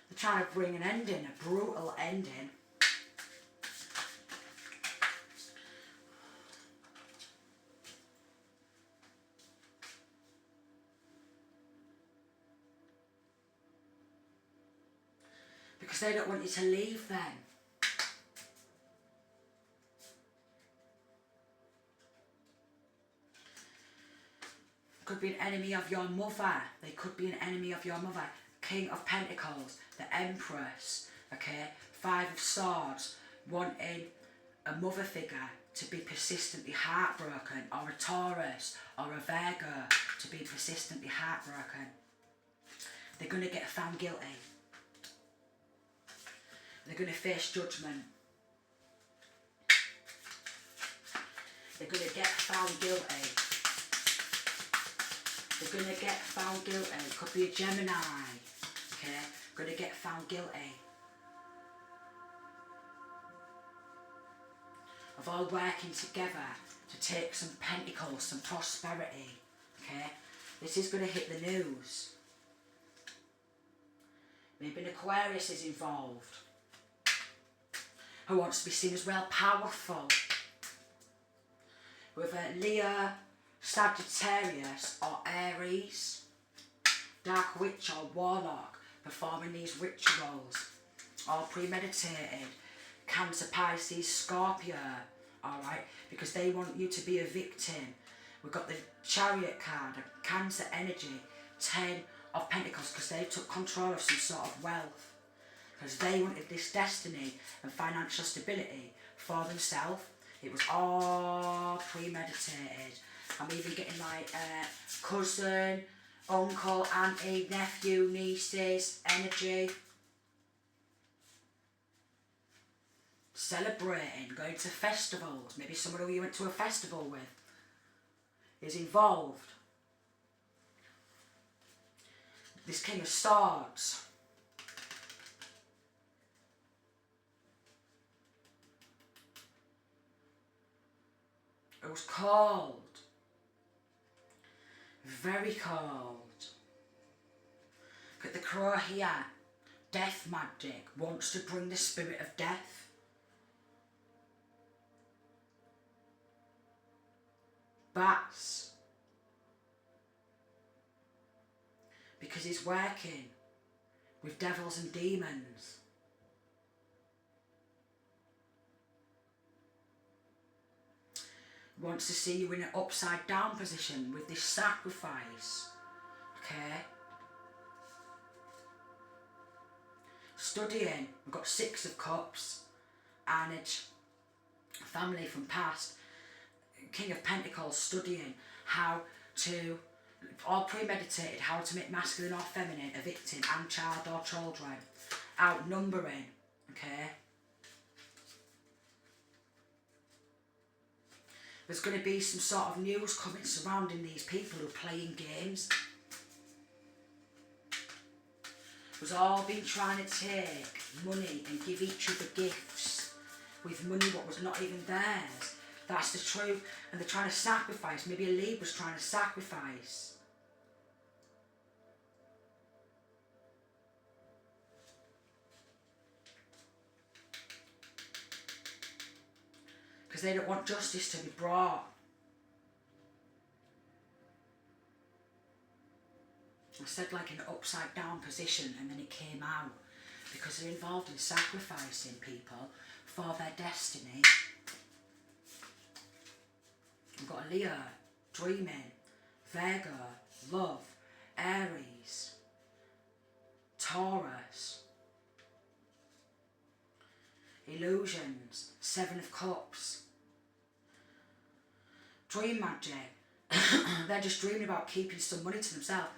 They're trying to bring an ending, a brutal ending. Because they don't want you to leave them. Could be an enemy of your mother. They could be an enemy of your mother. King of Pentacles, the Empress, okay? 5 of Swords, wanting a mother figure to be persistently heartbroken, or a Taurus or a Virgo to be persistently heartbroken. They're going to get found guilty. They're going to face judgment. They're going to get found guilty. They're going to get found guilty. Could be a Gemini. Okay? Going to get found guilty. Of all working together to take some pentacles, some prosperity. Okay? This is going to hit the news. Maybe an Aquarius is involved, who wants to be seen as well powerful. With a Leo, Sagittarius or Aries, Dark Witch or Warlock performing these rituals, all premeditated. Cancer, Pisces, Scorpio, alright, because they want you to be a victim. We've got the Chariot card, a Cancer energy, 10 of Pentacles, because they took control of some sort of wealth. Because they wanted this destiny and financial stability for themselves. It was all premeditated. I'm even getting like cousin, uncle, auntie, nephew, nieces, energy. Celebrating, going to festivals. Maybe someone who you went to a festival with is involved. This King of Swords. It was cold. Very cold. Look at the crow here. Death magic wants to bring the spirit of death. Bats. Because he's working with devils and demons. Wants to see you in an upside down position with this sacrifice. Okay? Studying. We've got 6 of Cups. Arnage. Family from past. King of Pentacles, studying how to, all premeditated, how to make masculine or feminine a victim and child or children. Outnumbering. Okay? There's going to be some sort of news coming surrounding these people who are playing games. We've all been trying to take money and give each other gifts with money what was not even theirs. That's the truth. And they're trying to sacrifice. Maybe a Libra's trying to sacrifice. Because they don't want justice to be brought. I said like in an upside down position, and then it came out. Because they're involved in sacrificing people for their destiny. We've got Leo, dreaming, Virgo, love, Aries, Taurus, illusions, Seven of Cups, dream magic. They're just dreaming about keeping some money to themselves.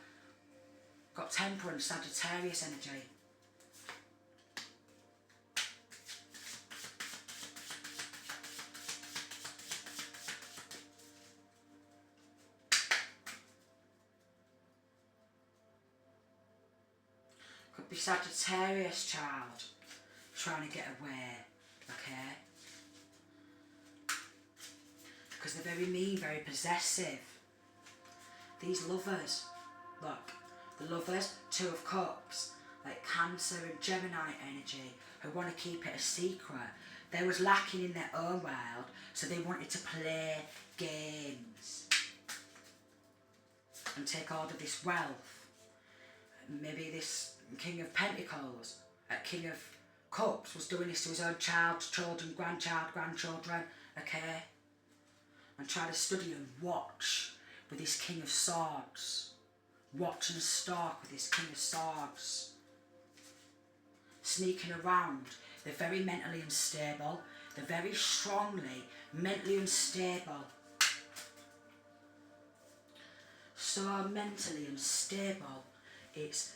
Got Temperance, Sagittarius energy. Could be Sagittarius, child, trying to get away, okay? Because they're very mean, very possessive. These lovers, look, the lovers, Two of Cups, like Cancer and Gemini energy, who want to keep it a secret. They was lacking in their own world, so they wanted to play games and take all of this wealth. Maybe this King of Pentacles, King of Cups, was doing this to his own child, children, grandchildren, okay? And try to study and watch with this King of Swords. Watch and stalk with this King of Swords. Sneaking around. They're very mentally unstable. They're very strongly mentally unstable. So mentally unstable. It's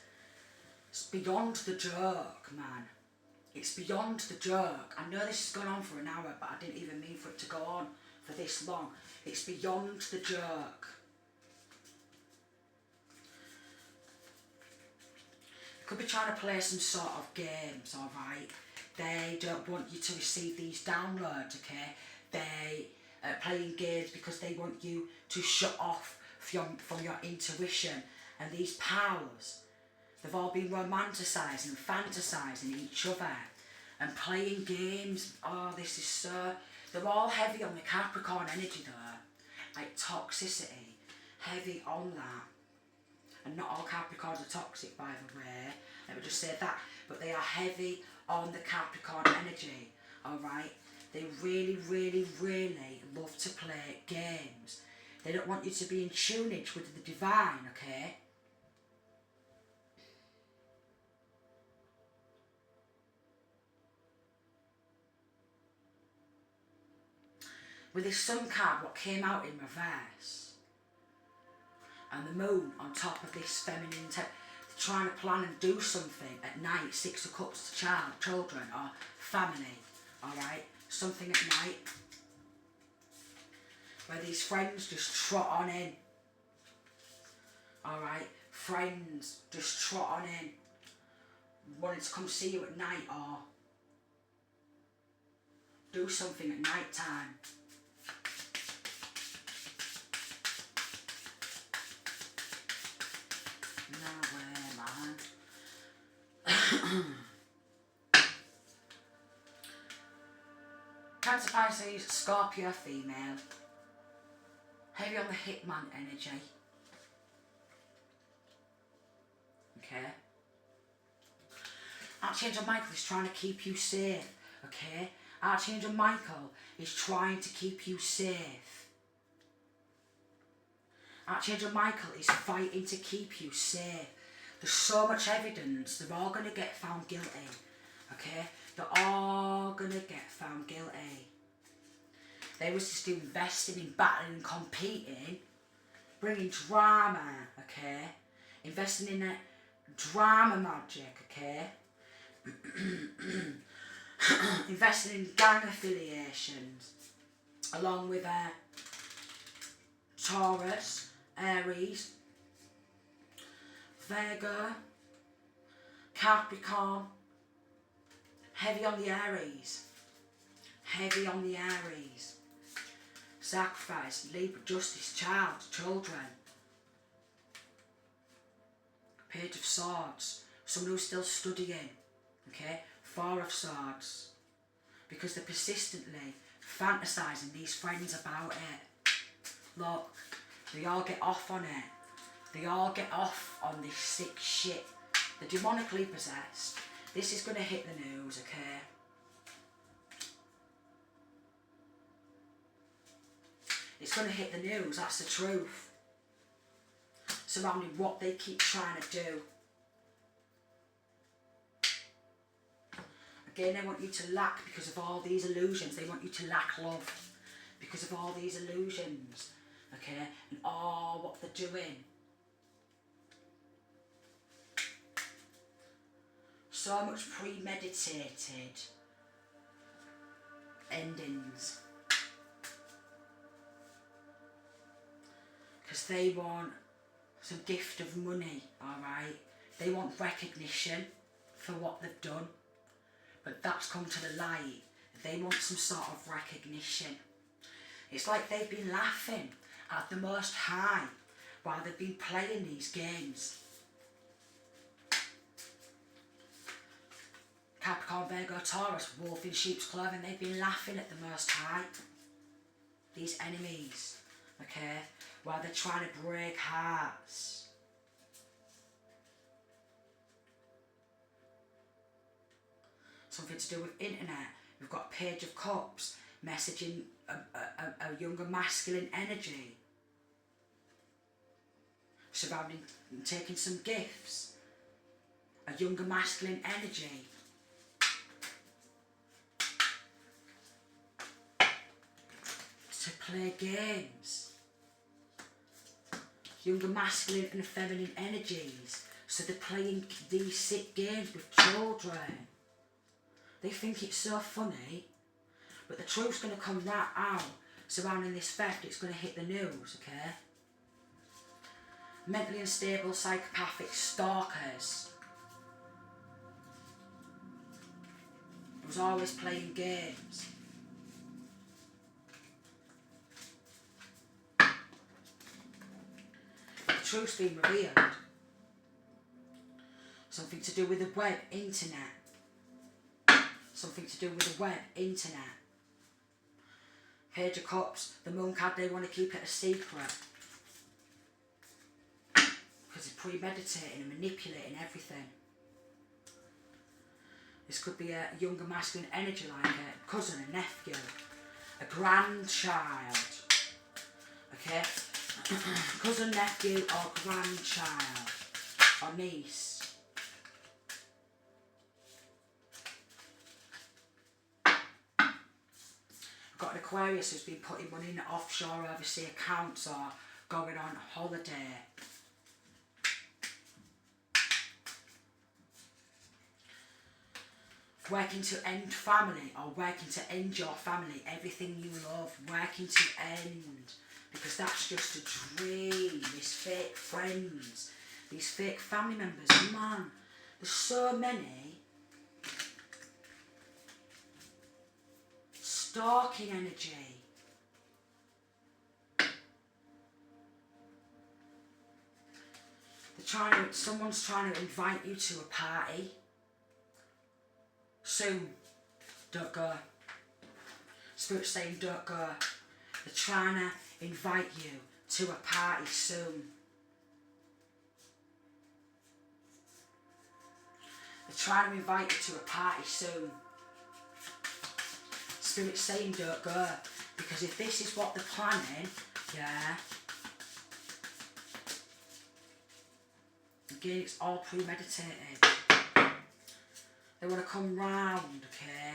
beyond the joke, man. It's beyond the joke. I know this has gone on for an hour, but I didn't even mean for it to go on for this long. It's beyond the joke. Could be trying to play some sort of games, alright? They don't want you to receive these downloads, okay? They are playing games because they want you to shut off from your intuition. And these powers, they've all been romanticising and fantasising each other and playing games. Oh, this is so... They're all heavy on the Capricorn energy though. Like toxicity. Heavy on that. And not all Capricorns are toxic, by the way. Let me just say that. But they are heavy on the Capricorn energy. Alright? They really, really, really love to play games. They don't want you to be in tunage with the divine, okay? With this Sun card, what came out in reverse, and the moon on top of this feminine trying to plan and do something at night, Six of Cups to children or family, alright? Something at night where these friends just trot on in, alright? Friends just trot on in, wanting to come see you at night or do something at night time. No way, man. Cancer, Pisces, Scorpio, female. Heavy on the hitman energy. Okay. Archangel Michael is trying to keep you safe. Okay. Archangel Michael is trying to keep you safe. Archangel Michael is fighting to keep you safe. There's so much evidence. They're all going to get found guilty. Okay? They're all going to get found guilty. They was just investing in battling and competing. Bringing drama. Okay? Investing in drama magic. Okay? Investing in gang affiliations. along with Taurus, Aries, Virgo, Capricorn, heavy on the Aries, heavy on the Aries, Sacrifice, Libra, Justice, Child, Children, Page of Swords, someone who's still studying, okay, Four of Swords, because they're persistently fantasising these friends about it. Look, they all get off on it. They all get off on this sick shit. They're demonically possessed. This is going to hit the news, okay? It's going to hit the news, that's the truth. Surrounding what they keep trying to do. Again, they want you to lack because of all these illusions. They want you to lack love because of all these illusions, okay? And all what they're doing. So much premeditated endings. Because they want some gift of money, alright? They want recognition for what they've done. But that's come to the light. They want some sort of recognition. It's like they've been laughing at the Most High while they've been playing these games. Capricorn, Virgo, Taurus, wolf in sheep's clothing, they've been laughing at the Most High. These enemies, okay, while they're trying to break hearts. Something to do with internet. We've got Page of Cups, messaging a younger masculine energy. Surrounding, taking some gifts. A younger masculine energy. To play games. Younger masculine and feminine energies. So they're playing these sick games with children. They think it's so funny, but the truth's going to come right out surrounding this theft. It's going to hit the news, okay? Mentally unstable, psychopathic stalkers. It was always playing games. The truth's been revealed. Something to do with the web, internet. Something to do with the web, internet. Page of Cups, the Moon card, they want to keep it a secret. Because they're premeditating and manipulating everything. This could be a younger masculine energy like a cousin, a nephew, a grandchild. Okay? Cousin, nephew or grandchild or niece. Got an Aquarius who's been putting money in offshore overseas accounts or going on holiday. Working to end family or working to end your family, everything you love, working to end. Because that's just a dream. These fake friends, these fake family members, man, there's so many. Stalking energy. Someone's trying to invite you to a party. Soon. Don't go. Spirit's saying don't go. They're trying to invite you to a party soon. They're trying to invite you to a party soon. Spirit's saying don't go, because if this is what they're planning, yeah, again it's all premeditated. They want to come round, okay?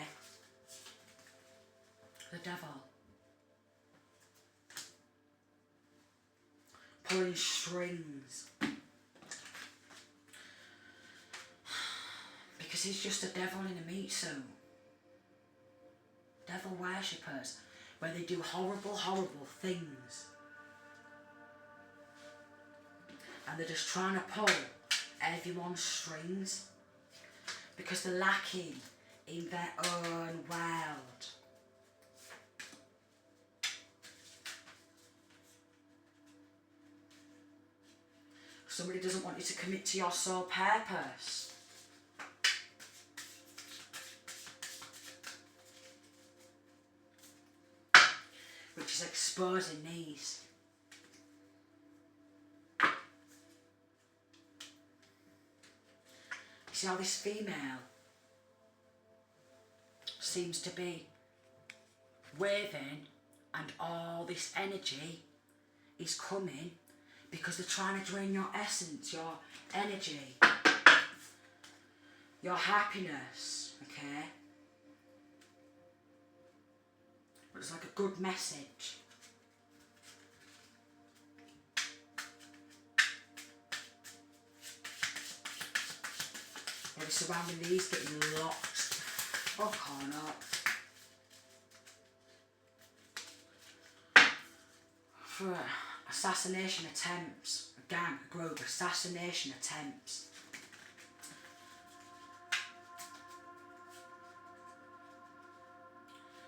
The devil. Pulling strings. Because he's just a devil in a meat suit. Devil worshippers. where they do horrible, horrible things. And they're just trying to pull everyone's strings because they're lacking in their own world. Somebody doesn't want you to commit to your soul purpose. Which is exposing these. You see how this female seems to be waving and all this energy is coming because they're trying to drain your essence, your energy, your happiness, okay? But it's like a good message. Maybe surrounding these getting locked. Fuck on up. For assassination attempts. A gang, a group, assassination attempts.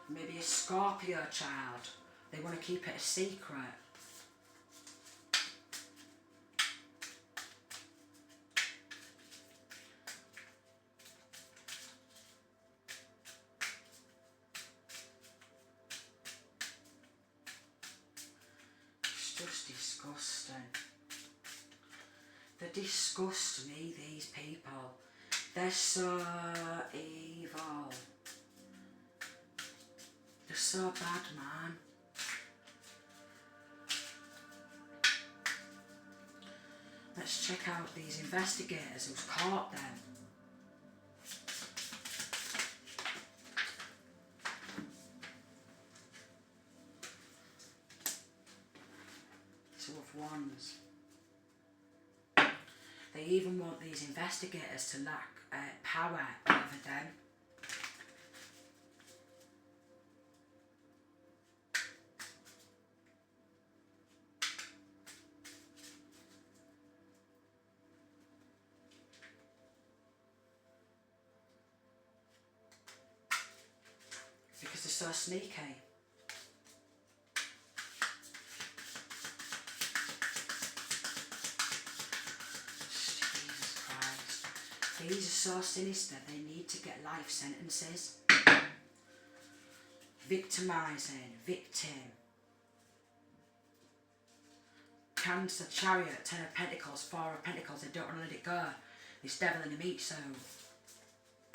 Maybe a Scorpio child. They want to keep it a secret. It's just disgusting. They disgust me, these people. They're so evil. They're so bad, man. Let's check out these investigators who's caught them. Two of Wands. They even want these investigators to lack power over them. Because they're so sneaky. Jesus Christ. These are so sinister, they need to get life sentences. Victimising, victim. Cancer, Chariot, Ten of Pentacles, Four of Pentacles, they don't want to let it go. This devil in the meat suit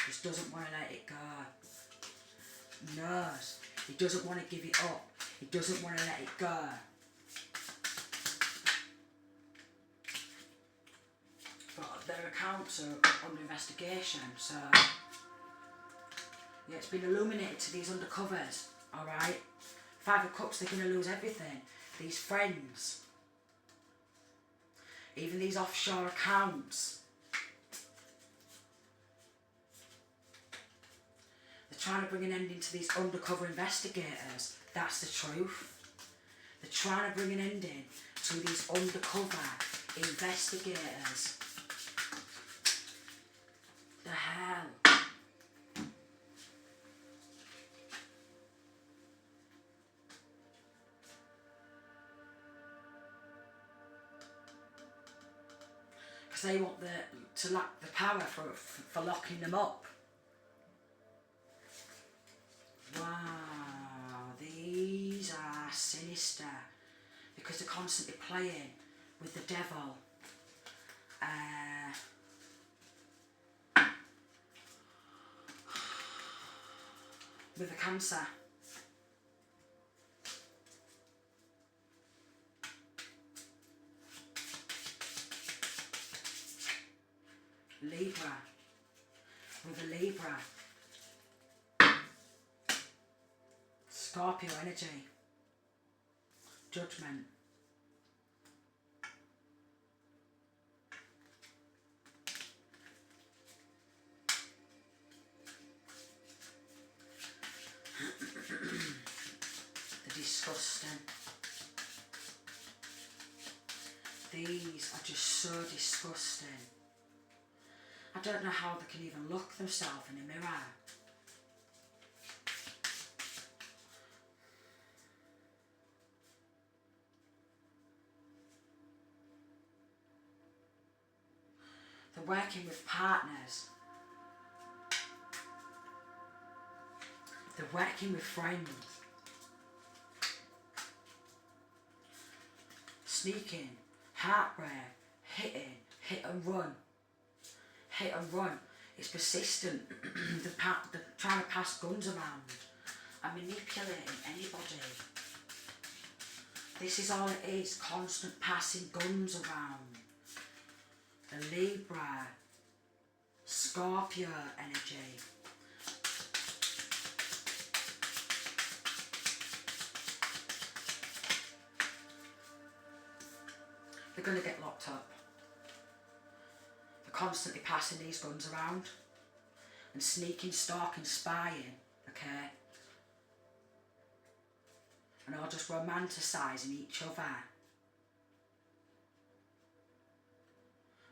just doesn't want to let it go. Knows. He doesn't want to give it up. He doesn't want to let it go. But their accounts are under investigation, so yeah, it's been illuminated to these undercovers, alright? Five of Cups, they're going to lose everything. These friends. Even these offshore accounts. Trying to bring an ending to these undercover investigators. That's the truth. They're trying to bring an ending to these undercover investigators. The hell? Because they want to lack the power for locking them up. Wow, these are sinister because they're constantly playing with the devil. With a Cancer. Libra. With a Libra. Scorpio energy. Judgment. disgusting. These are just so disgusting. I don't know how they can even look themselves in a mirror. They're working with partners. They're working with friends. Sneaking, heartbreak, hitting, hit and run. Hit and run. It's persistent. They're trying to pass guns around and manipulating anybody. This is all it is, constant passing guns around. The Libra, Scorpio energy. They're going to get locked up. They're constantly passing these guns around and sneaking, stalking, spying, okay? And all just romanticising each other.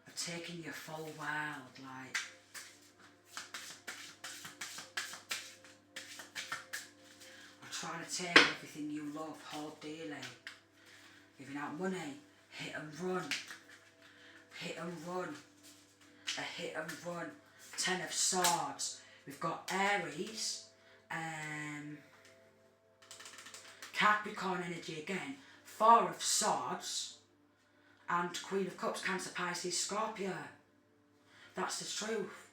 Of taking your full world, like. Of trying to take everything you love, hold dearly. Giving out money. Hit and run. Hit and run. A hit and run. 10 of Swords. We've got Aries. Capricorn energy again. 4 of Swords. And Queen of Cups, Cancer, Pisces, Scorpio. That's the truth.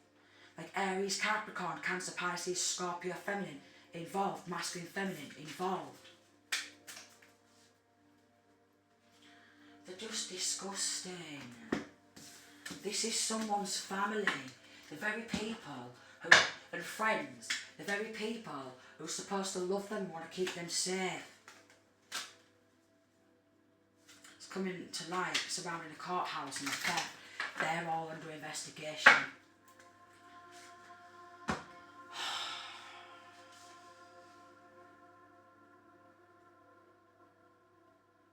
Like Aries, Capricorn, Cancer, Pisces, Scorpio, feminine. Involved. Masculine, feminine. Involved. They're just disgusting. This is someone's family. The very people who, and friends, the very people who are supposed to love them, want to keep them safe. It's coming to light surrounding the courthouse and the theft. They're all under investigation.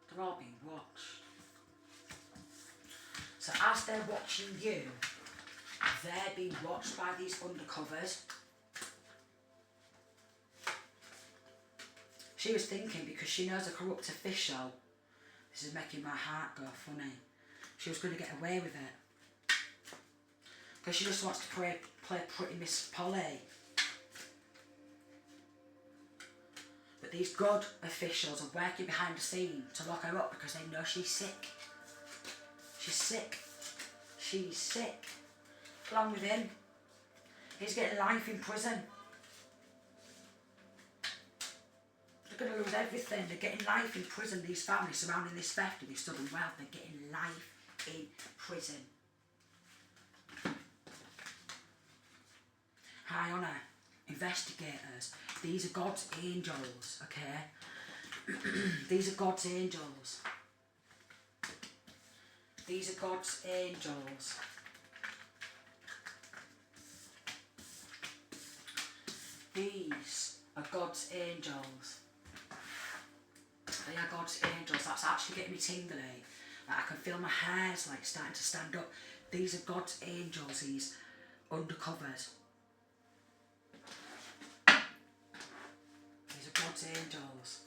They're all being watched. So as they're watching you, they're being watched by these undercovers. She was thinking, because she knows a corrupt official, this is making my heart go funny, she was going to get away with it. Because she just wants to play pretty Miss Polly. But these good officials are working behind the scene to lock her up because they know she's sick. She's sick. She's sick. Along with him. He's getting life in prison. They're going to lose everything. They're getting life in prison. These families surrounding this theft of this stolen wealth, they're getting life in prison. High honour. Investigators. These are God's angels, okay? These are God's angels. These are God's angels. These are God's angels. They are God's angels. That's actually getting me tingly. Like I can feel my hairs like starting to stand up. These are God's angels, these undercovers. These are God's angels.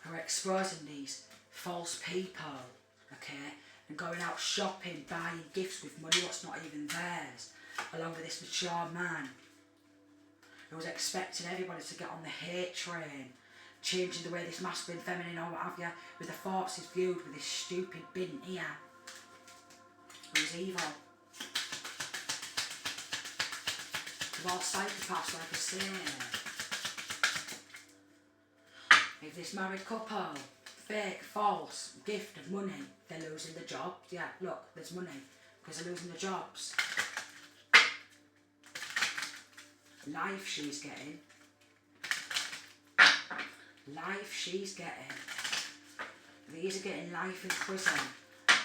Who are exposing these false people, okay, and going out shopping, buying gifts with money what's not even theirs, along with this mature man who was expecting everybody to get on the hate train, changing the way this masculine, feminine or what have you, with the thoughts is viewed with this stupid bin here, who's evil. They're all psychopaths, like I say. If this married couple, fake, false, gift of money, they're losing the job. Yeah, look, there's money, because they're losing the jobs. Life she's getting. Life she's getting. These are getting life in prison.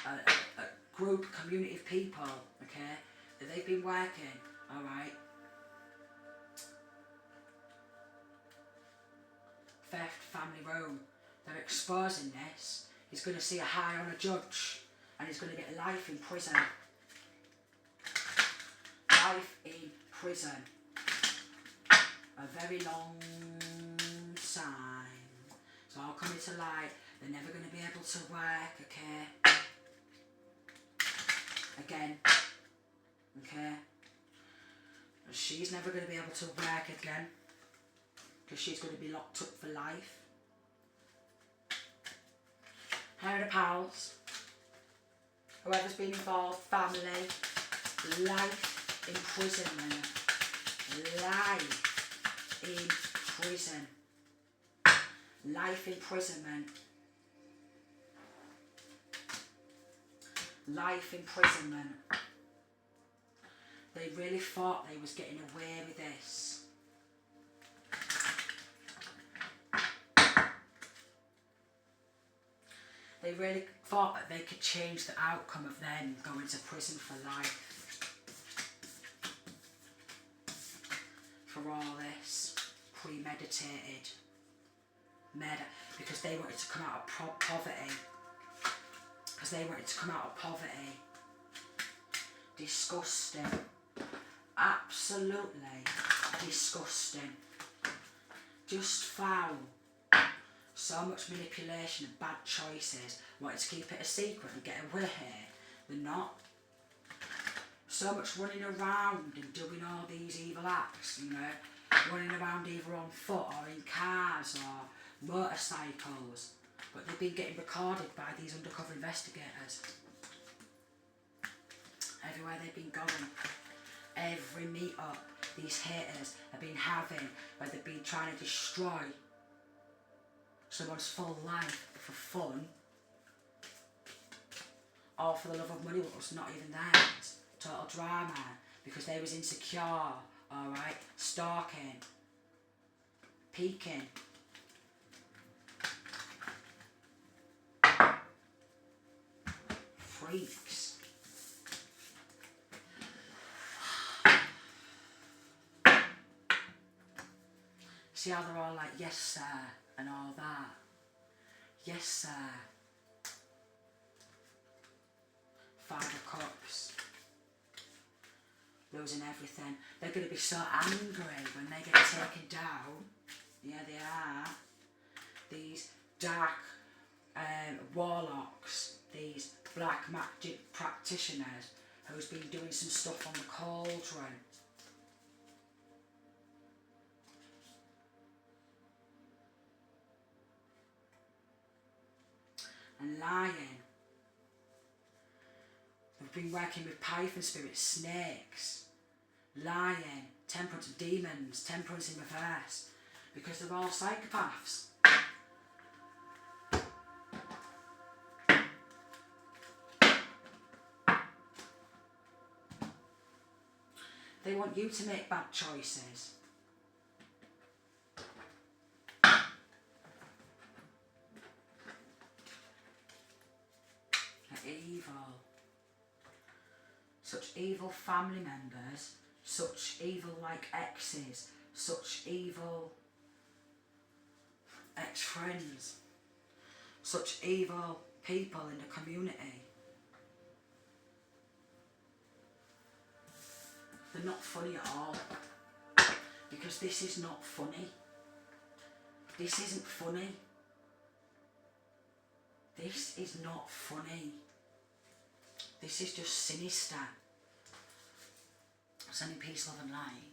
A group, community of people, okay, that they've been working, alright. theft, family ruin. They're exposing this. He's going to see a high on a judge and he's going to get life in prison. Life in prison. A very long time. So I'll come into light. They're never going to be able to work, okay? Again. Okay? She's never going to be able to work again. Because she's going to be locked up for life. Here are the pals. Whoever's been involved, family, life imprisonment. Life in prison. Life imprisonment. Life imprisonment. They really thought they was getting away with this. They really thought that they could change the outcome of them going to prison for life. For all this. Premeditated. Because they wanted to come out of poverty. Because they wanted to come out of poverty. Disgusting. Absolutely disgusting. Just foul. So much manipulation and bad choices. Wanted to keep it a secret and get away here. They're not. So much running around and doing all these evil acts, you know. Running around either on foot or in cars or motorcycles. But they've been getting recorded by these undercover investigators. Everywhere they've been going. Every meet-up these haters have been having, where they've been trying to destroy someone's full life for fun, or for the love of money, what was not even theirs. Total drama, because they was insecure, alright, stalking, peeking. Freaks. See how they're all like, yes sir, and all that. Yes sir. Five of Cups. Losing everything. They're going to be so angry when they get taken down. Yeah, they are. These dark warlocks, these black magic practitioners who's been doing some stuff on the cauldron. And lying. They've been working with python spirits, snakes, lying, temperance demons, temperance in reverse, because they're all psychopaths. They want you to make bad choices. They're evil. Such evil family members, such evil like exes, such evil ex-friends, such evil people in the community. They're not funny at all, because this is not funny. This isn't funny. This is not funny. This is just sinister. Sending peace, love and light.